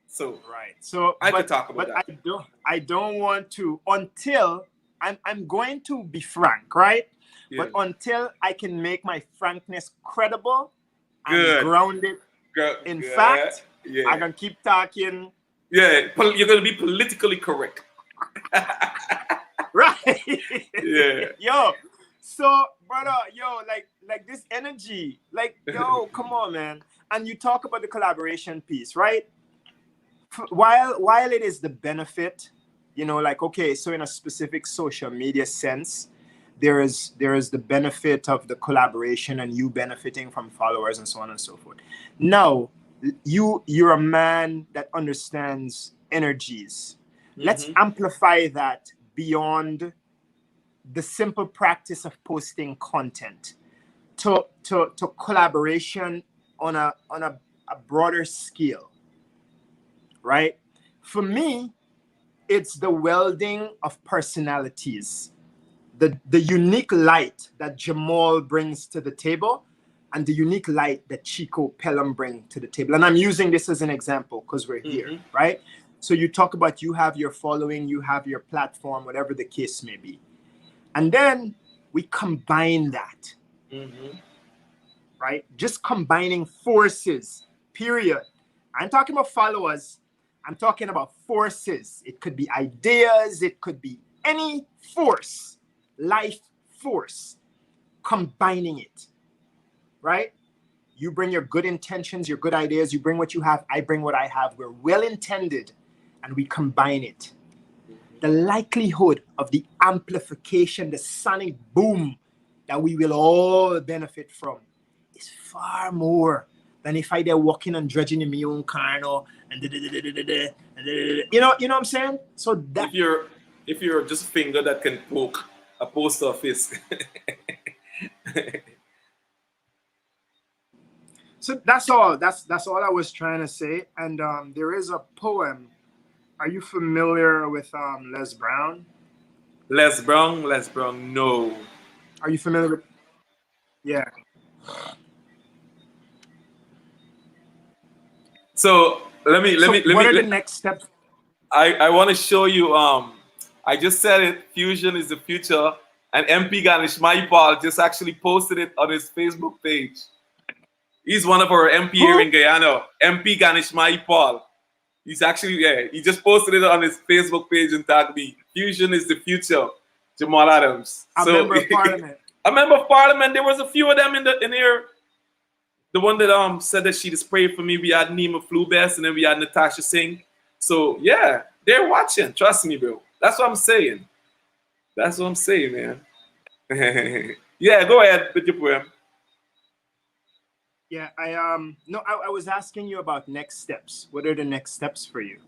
so right. So I could talk about that. I don't want to until I'm going to be frank, right? Yeah. But until I can make my frankness credible and grounded In fact, yeah. I'm gonna keep talking. Yeah, you're gonna be politically correct. Right. Yeah. Yo, so brother, yo, like this energy, like, yo, come on, man. And you talk about the collaboration piece, right? While it is the benefit, you know, like, okay, so in a specific social media sense, there is the benefit of the collaboration and you benefiting from followers and so on and so forth. Now, you're a man that understands energies. Let's amplify that beyond the simple practice of posting content to collaboration on a broader scale, right? For me, it's the welding of personalities, the unique light that Jamall brings to the table and the unique light that Chico Pelham bring to the table. And I'm using this as an example because we're here, right? So you talk about you have your following, you have your platform, whatever the case may be. And then we combine that, right? Just combining forces, period. I'm talking about followers. I'm talking about forces. It could be ideas. It could be any force, life force, combining it, right? You bring your good intentions, your good ideas. You bring what you have. I bring what I have. We're well-intended, and we combine it. The likelihood of the amplification, the sonic boom that we will all benefit from is far more than if I there walking and dredging in my own car and you know what I'm saying? So that if you're just a finger that can poke a post office. So that's all I was trying to say. And there is a poem. Are you familiar with Les Brown? Les Brown, no. Are you familiar with? Yeah. So let me What are the next steps? I want to show you. I just said it. Fusion is the future, and MP Ganesh Maipal just actually posted it on his Facebook page. He's one of our MP here in Guyana. MP Ganesh Maipal. He's actually he just posted it on his Facebook page and tagged me. Fusion is the future. Jamall Adams. A member of Parliament. A member of Parliament. There was a few of them in here. The one that said that she just prayed for me. We had Nima Flubest, and then we had Natasha Singh. So yeah, they're watching. Trust me, bro. That's what I'm saying. That's what I'm saying, man. Yeah, go ahead with your poem. Yeah, I was asking you about next steps. What are the next steps for you?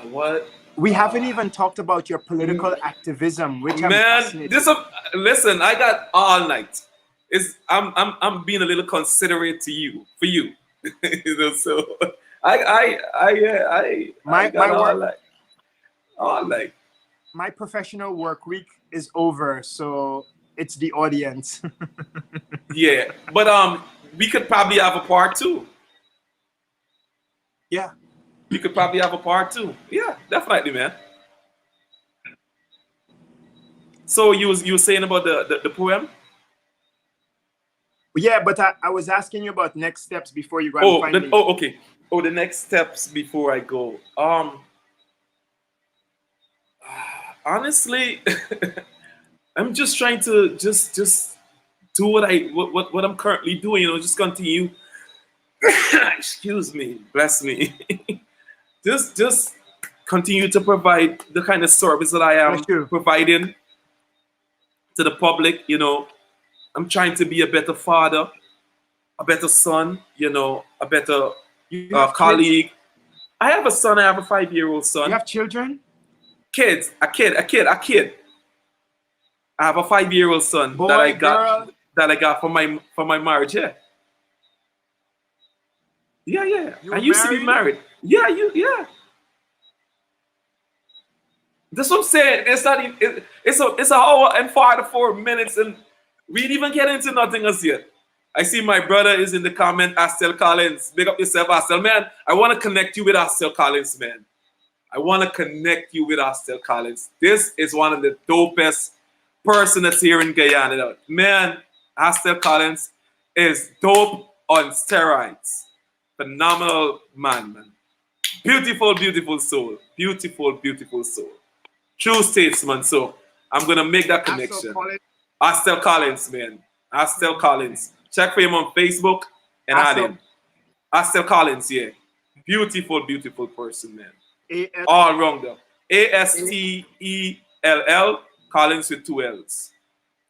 What? We haven't even talked about your political activism, which I'm fascinated. Listen, I got all night. I'm being a little considerate for you. You know, so I got all night. My professional work week is over, so it's the audience. Yeah, but we could probably have a part 2. Yeah. We could probably have a part 2. Yeah, definitely, man. So you were saying about the poem? Yeah, but I was asking you about next steps before you go and find me. Okay. Oh, the next steps before I go. Honestly, I'm just trying to just do what I'm currently doing. You know, just continue. Excuse me, bless me. just continue to provide the kind of service that I am providing to the public. You know, I'm trying to be a better father, a better son. You know, a better colleague. Kids? I have a son. I have a 5-year-old son. You have children? Kids, a kid. I have a 5-year-old son Boy, that I got for my marriage. Yeah. I used to be married. Yeah. That's what I'm saying. It's not even, it's an hour and 4 minutes, and we didn't even get into nothing as yet. I see my brother is in the comment, Astel Collins. Big up yourself, Astel. Man, I want to connect you with Astel Collins, man. I want to connect you with Astel Collins. This is one of the dopest person that's here in Guyana. Man, Astel Collins is dope. on steroids. Phenomenal man. Beautiful, beautiful soul. Beautiful, beautiful soul. True statesman. So I'm gonna make that connection. Astel Collins, man. Astel Collins. Check for him on Facebook and add him. Astel Collins, yeah. Beautiful, beautiful person, man. All rounder. Astell Collins with 2 L's.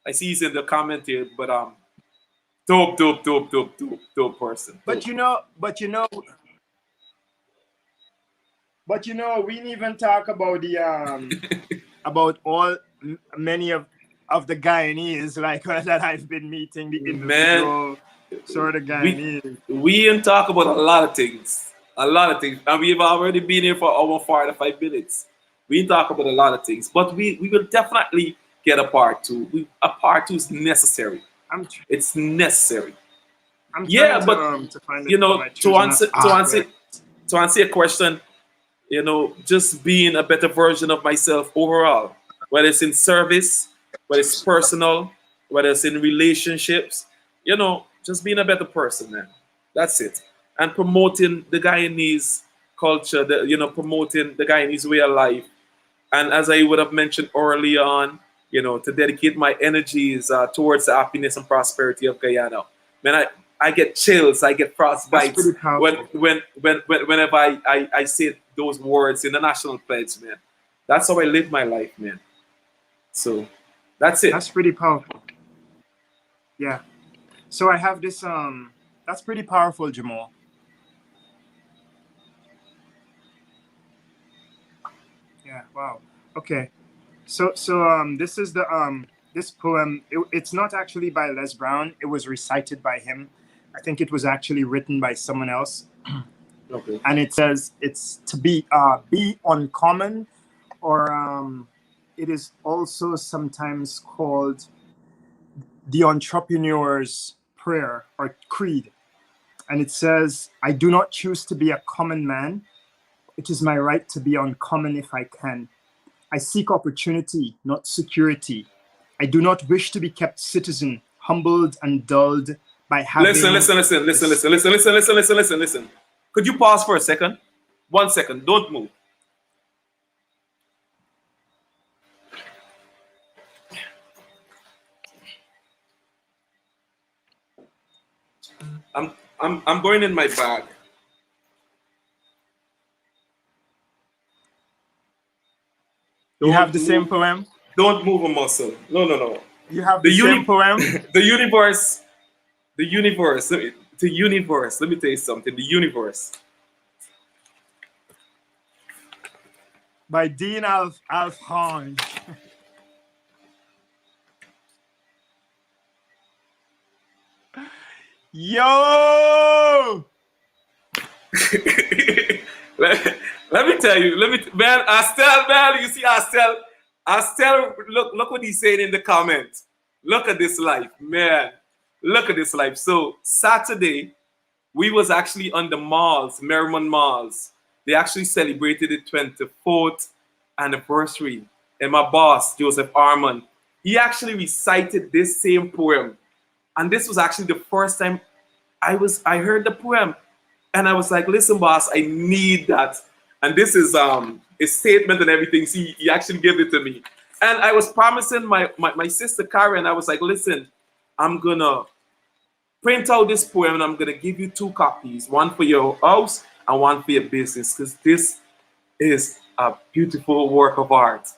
I see he's in the comment here, but dope person. But you know, we didn't even talk about the about many of the Guyanese like that I've been meeting, the individual sort of Guyanese. We didn't talk about a lot of things. And we've already been here for over 45 minutes. We didn't talk about a lot of things, but we will definitely get a part 2. A part 2 is necessary. It's necessary. To find you know, to answer your question, you know, just being a better version of myself overall, whether it's in service, whether it's personal, whether it's in relationships, you know, just being a better person, man. That's it. And promoting the Guyanese culture, promoting the Guyanese way of life. And as I would have mentioned early on, you know, to dedicate my energies towards the happiness and prosperity of Guyana. Man, I get chills, I get frostbites whenever I say those words in the national pledge, man. That's how I live my life, man. So that's it. That's pretty powerful. Yeah. So I have this that's pretty powerful, Jamall. Yeah, wow. Okay. So this is the this poem. It's not actually by Les Brown. It was recited by him. I think it was actually written by someone else. Okay. And it says it's to be uncommon, or it is also sometimes called the entrepreneur's prayer or creed. And it says, I do not choose to be a common man. It is my right to be uncommon if I can. I seek opportunity, not security. I do not wish to be kept citizen, humbled and dulled by having... Listen. Could you pause for a second? 1 second, don't move. I'm going in my bag. You have the same poem? Don't move a muscle. No. You have the same poem? The universe. Let me tell you something. The universe. By Dean Alfhange. Yo! Let me tell you. Man, Astel, man, you see Astel? Astel, look what he's saying in the comments. Look at this life, man. Look at this life. So Saturday, we was actually on the malls, Merriman Malls. They actually celebrated the 24th anniversary. And my boss, Joseph Armand, he actually recited this same poem. And this was actually the first time I heard the poem. And I was like, listen, boss, I need that. And this is a statement and everything. See, he actually gave it to me. And I was promising my sister Karen, I was like, listen, I'm going to print out this poem and I'm going to give you 2 copies, one for your house and one for your business, because this is a beautiful work of art.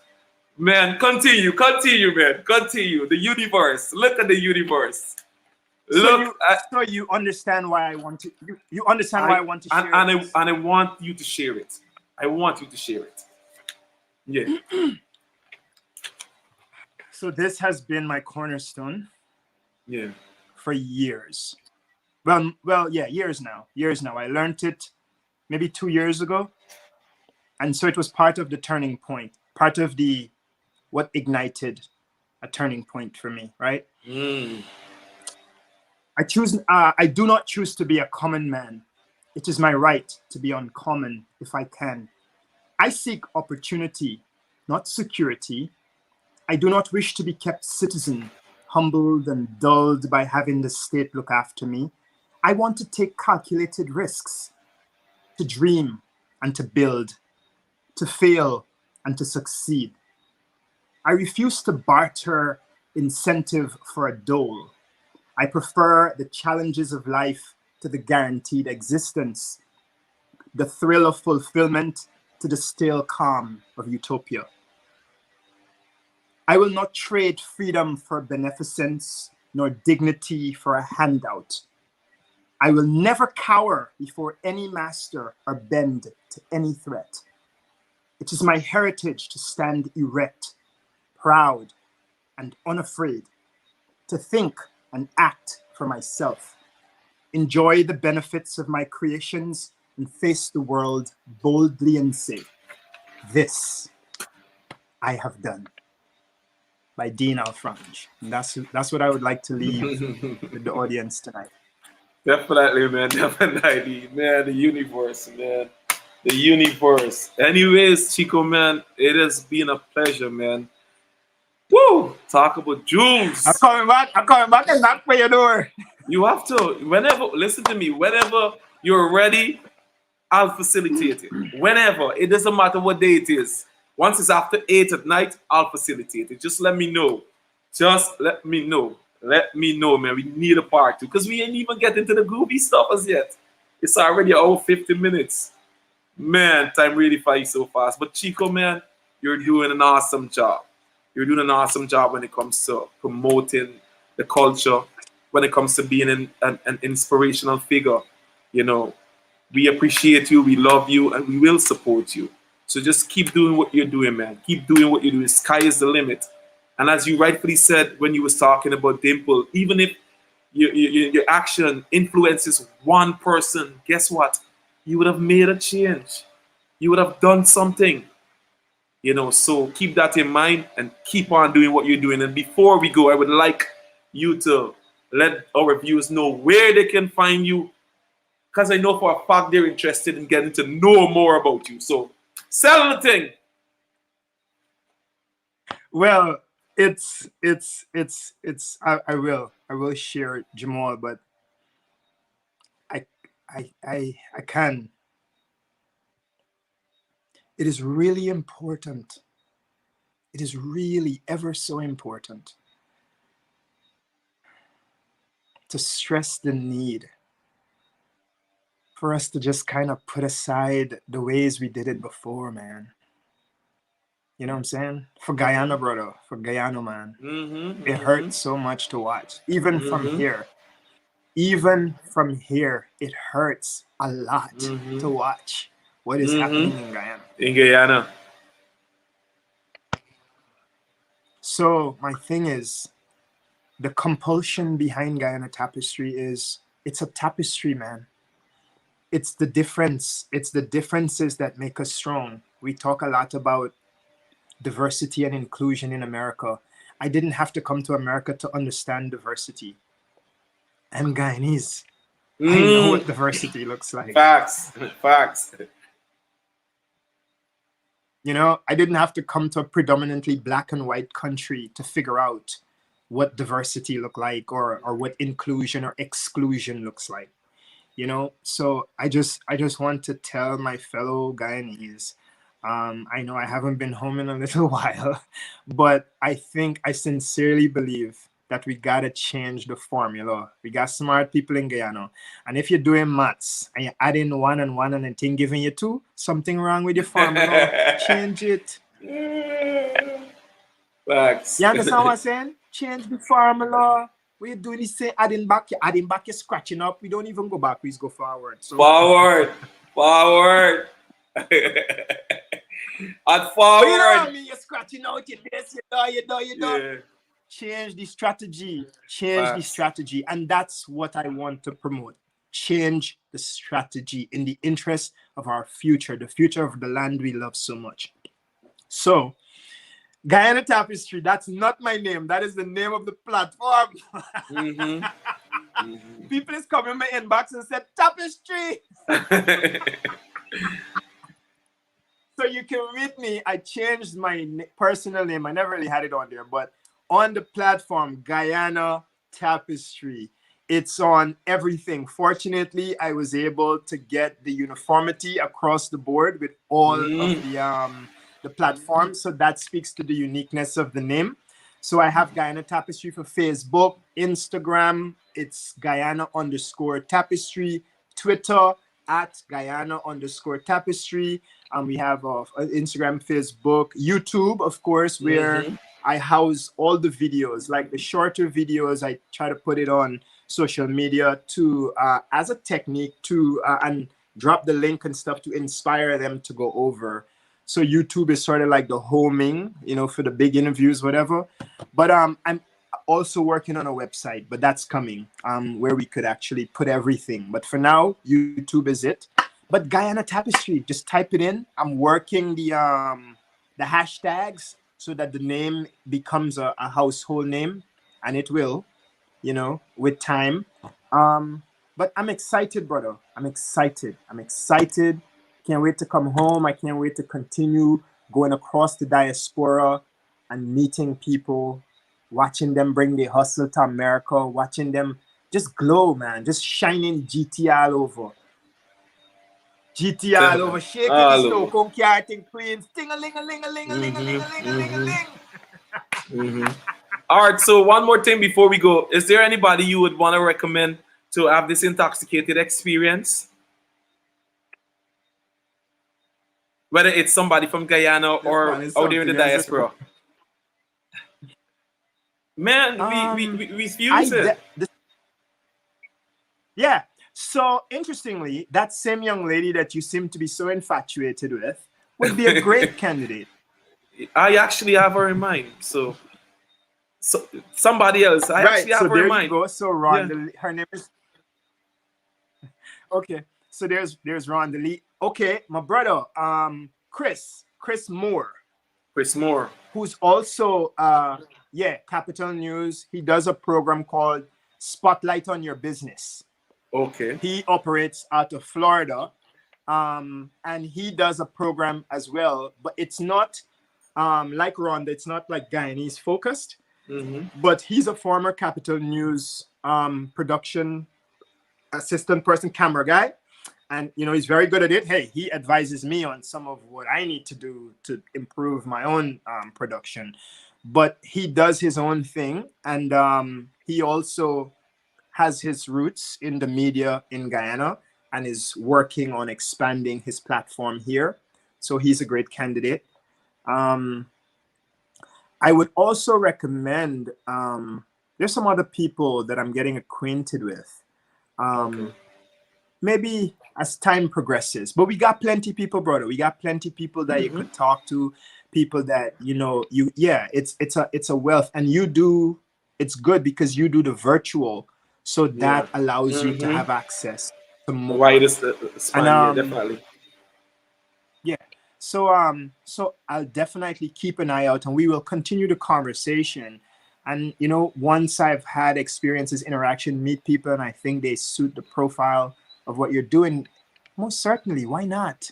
Man, continue, man. Continue. The universe. Look at the universe. So you understand why I want to. You understand why I want to share it. And I want you to share it. I want you to share it. Yeah. So this has been my cornerstone. Yeah. For years. Well, yeah, years now. I learned it maybe 2 years ago, and so it was part of the turning point. Part of what ignited a turning point for me. Right. I do not choose to be a common man. It is my right to be uncommon if I can. I seek opportunity, not security. I do not wish to be kept citizen, humbled and dulled by having the state look after me. I want to take calculated risks, to dream and to build, to fail and to succeed. I refuse to barter incentive for a dole. I prefer the challenges of life to the guaranteed existence, the thrill of fulfillment to the stale calm of utopia. I will not trade freedom for beneficence, nor dignity for a handout. I will never cower before any master or bend to any threat. It is my heritage to stand erect, proud and unafraid, to think and act for myself, enjoy the benefits of my creations, and face the world boldly and say, "This I have done." By Dean Alfrange. And that's what I would like to leave with the audience tonight. Definitely, man. Definitely, man. The universe, man. The universe. Anyways, Chico, man, it has been a pleasure, man. Woo! Talk about jewels. I'm coming back and knock for your door. You have to. Whenever, listen to me. Whenever you're ready, I'll facilitate it. Whenever. It doesn't matter what day it is. Once it's after 8 at night, I'll facilitate it. Just let me know. Just let me know. Let me know, man. We need a part 2. Because we ain't even get into the groovy stuff as yet. It's already over 50 minutes. Man, time really flies so fast. But Chico, man, you're doing an awesome job. You're doing an awesome job when it comes to promoting the culture, when it comes to being an inspirational figure. You know, we appreciate you, we love you, and we will support you. So just keep doing what you're doing, man. Keep doing what you're doing. Sky is the limit. And as you rightfully said when you was talking about Dimple, even if your action influences one person, guess what? You would have made a change. You would have done something. You know, so keep that in mind and keep on doing what you're doing. And before we go, I would like you to let our viewers know where they can find you, because I know for a fact they're interested in getting to know more about you. So sell the thing. Well, I will share it, Jamall, but I can. It is really important. It is really ever so important to stress the need for us to just kind of put aside the ways we did it before, man. You know what I'm saying? For Guyana, brother, for Guyana, man. It hurts so much to watch. Even from here, it hurts a lot to watch what is happening in Guyana. In Guyana. So my thing is, the compulsion behind Guyana Tapestry is, it's a tapestry, man. It's the difference. It's the differences that make us strong. We talk a lot about diversity and inclusion in America. I didn't have to come to America to understand diversity. I'm Guyanese. I know what diversity looks like. Facts. You know, I didn't have to come to a predominantly black and white country to figure out what diversity look like, or what inclusion or exclusion looks like. You know, so I just want to tell my fellow Guyanese, I know I haven't been home in a little while, but I sincerely believe that we gotta change the formula. We got smart people in Guyana, and if you're doing maths and you're adding 1 and 1 and a thing giving you 2, something wrong with your formula. Change it. Facts. You understand what I'm saying? Change the formula. What you're doing is saying adding back, you're scratching up. We don't even go back, we just go forward. So Forward. And forward. You know what I mean? You're scratching out your base, you know. Yeah. Change the strategy. The strategy. And that's what I want to promote. Change the strategy in the interest of our future, the future of the land we love so much. So, Guyana Tapestry, that's not my name. That is the name of the platform. People is coming in my inbox and said, Tapestry. So you can read me. I changed my personal name. I never really had it on there, but on the platform, Guyana Tapestry. It's on everything. Fortunately, I was able to get the uniformity across the board with all of the platforms. So that speaks to the uniqueness of the name. So I have Guyana Tapestry for Facebook, Instagram, it's Guyana_Tapestry, Twitter at Guyana_Tapestry. We have Instagram, Facebook, YouTube, of course, where I house all the videos, like the shorter videos. I try to put it on social media to as a technique to and drop the link and stuff to inspire them to go over. So YouTube is sort of like the homing, for the big interviews, whatever. But I'm also working on a website, but that's coming, where we could actually put everything. But for now, YouTube is it. But Guyana Tapestry, just type it in. I'm working the hashtags so that the name becomes a household name, and it will, with time. But I'm excited, brother. I'm excited. Can't wait to come home. I can't wait to continue going across the diaspora and meeting people, watching them bring their hustle to America, watching them just glow, man, just shining GT all over. GT all over, shaking the snow, come carting Queens, ting-a-ling-a-ling-a-ling-a-ling-a-ling. All right, so one more thing before we go. Is there anybody you would want to recommend to have this intoxicated experience? Whether it's somebody from Guyana or out there in the diaspora. Man, we fuse it. Yeah. So interestingly, that same young lady that you seem to be so infatuated with would be a great candidate. I actually have her in mind. So somebody else. I actually have her in mind. There you go. So Rhonda, her name is. Okay. So there's Rhonda Lee. Okay, my brother, Chris Moore. Chris Moore, who's also Capital News. He does a program called Spotlight on Your Business. Okay. He operates out of Florida, and he does a program as well, but it's not like Rhonda. It's not like Guyanese focused, but he's a former Capital News production assistant person, camera guy. And, he's very good at it. Hey, he advises me on some of what I need to do to improve my own production. But he does his own thing. And he also has his roots in the media in Guyana and is working on expanding his platform here. So he's a great candidate. I would also recommend, there's some other people that I'm getting acquainted with. Maybe as time progresses, but we got plenty people, brother. We got plenty people that you could talk to, people that it's a wealth, and it's good because you do the virtual, so that allows you to have access to more. Widest span, definitely. Yeah. So I'll definitely keep an eye out, and we will continue the conversation. And once I've had experiences, interaction, meet people, and I think they suit the profile of what you're doing, most certainly, why not?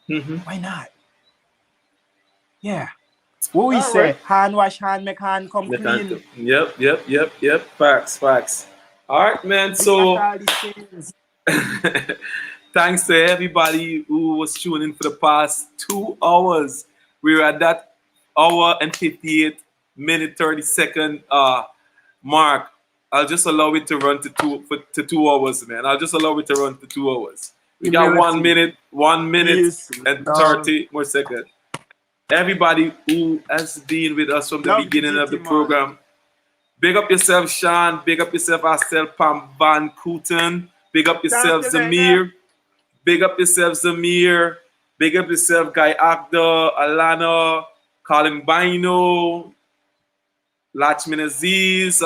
Why not? Yeah. What we say, right. Hand wash hand, make hand come clean. Yep. Facts. All right, man. So thanks to everybody who was tuning in for the past 2 hours. We're at that hour and 58-minute 30-second mark. I'll just allow it to run to 2 hours, man. I'll just allow it to run to 2 hours. We got 1 minute and 30 more seconds. Everybody who has been with us from the beginning of the program, big up yourself, Sean. Big up yourself, Astel Pam Van Kooten. Big up yourself, Zamir. Big up yourself, Zamir. Big up yourself, Guy Akda, Alana, Colin Bino, Lachman Aziz,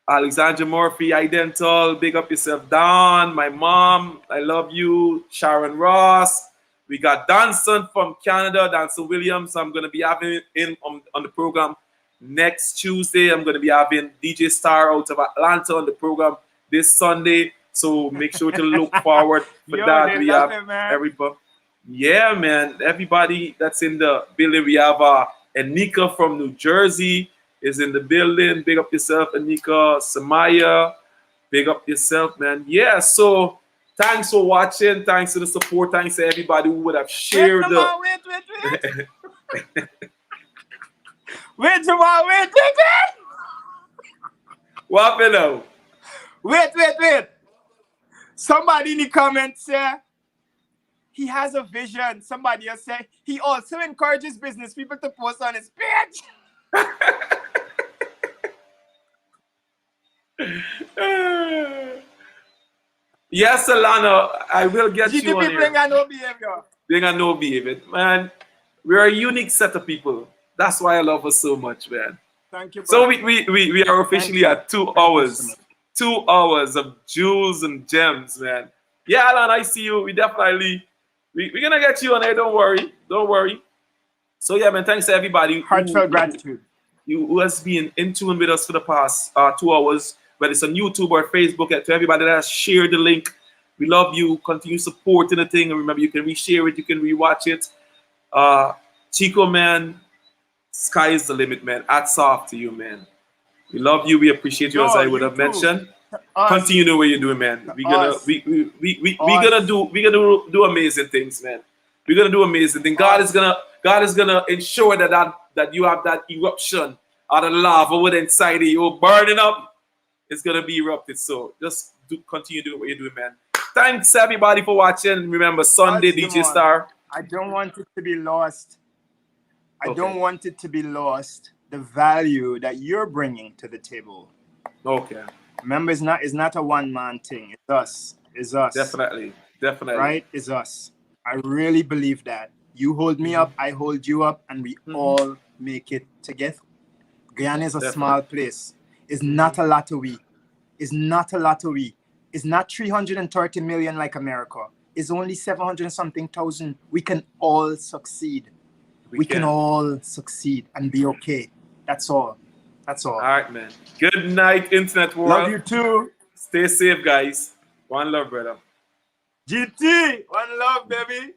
Alexandra Murphy, Identical. Big up yourself, Don, my mom. I love you. Sharon Ross. We got Danson from Canada, Danson Williams. I'm going to be having him on the program next Tuesday. I'm going to be having DJ Star out of Atlanta on the program this Sunday. So make sure to look forward for that. We have everybody. Yeah, man. Everybody that's in the building. We have Enika from New Jersey. is in the building. Big up yourself, Anika, Samaya. Big up yourself, man. Yeah, so thanks for watching. Thanks for the support. Thanks to everybody who would have shared the. Wait. Wait, Jamall, wait. What happened now? Wait. Somebody in the comments say he has a vision. Somebody else say he also encourages business people to post on his page. Yes, Alana, I will get you on people here. ain't got no behavior. They got no behavior. Man, we're a unique set of people. That's why I love us so much, man. Thank you, So brother. we are officially at 2 hours. So 2 hours of jewels and gems, man. Yeah, Alan, I see you. We're gonna get you on there. Don't worry. So yeah, man, thanks to everybody heartfelt gratitude. who has been in tune with us for the past 2 hours, whether it's on YouTube or Facebook. To everybody that has shared the link, we love you. Continue supporting the thing, and remember, you can reshare it, you can rewatch it. Chico, man, sky is the limit, man. Hats off to you, man. We love you. We appreciate you, as I would have mentioned. Continue the way you're doing, man. We're gonna do amazing things, man. We're gonna do amazing things. God is gonna ensure that you have that eruption out of lava within inside of you burning up. It's gonna be erupted. So just continue doing what you're doing, man. Thanks everybody for watching. Remember, Sunday DJ Star. I don't want it to be lost. I don't want it to be lost. The value that you're bringing to the table. Okay. Remember, it's not a one-man thing. It's us. It's us. Definitely. Right? It's us. I really believe that. You hold me up, I hold you up, and we all make it together. Guyana is a small place. It's not a lottery. It's not a lottery. It's not 330 million like America. It's only 700 something thousand. We can all succeed. We can all succeed and be okay. That's all. All right, man. Good night, internet world. Love you too. Stay safe, guys. One love, brother. GT, one love, baby.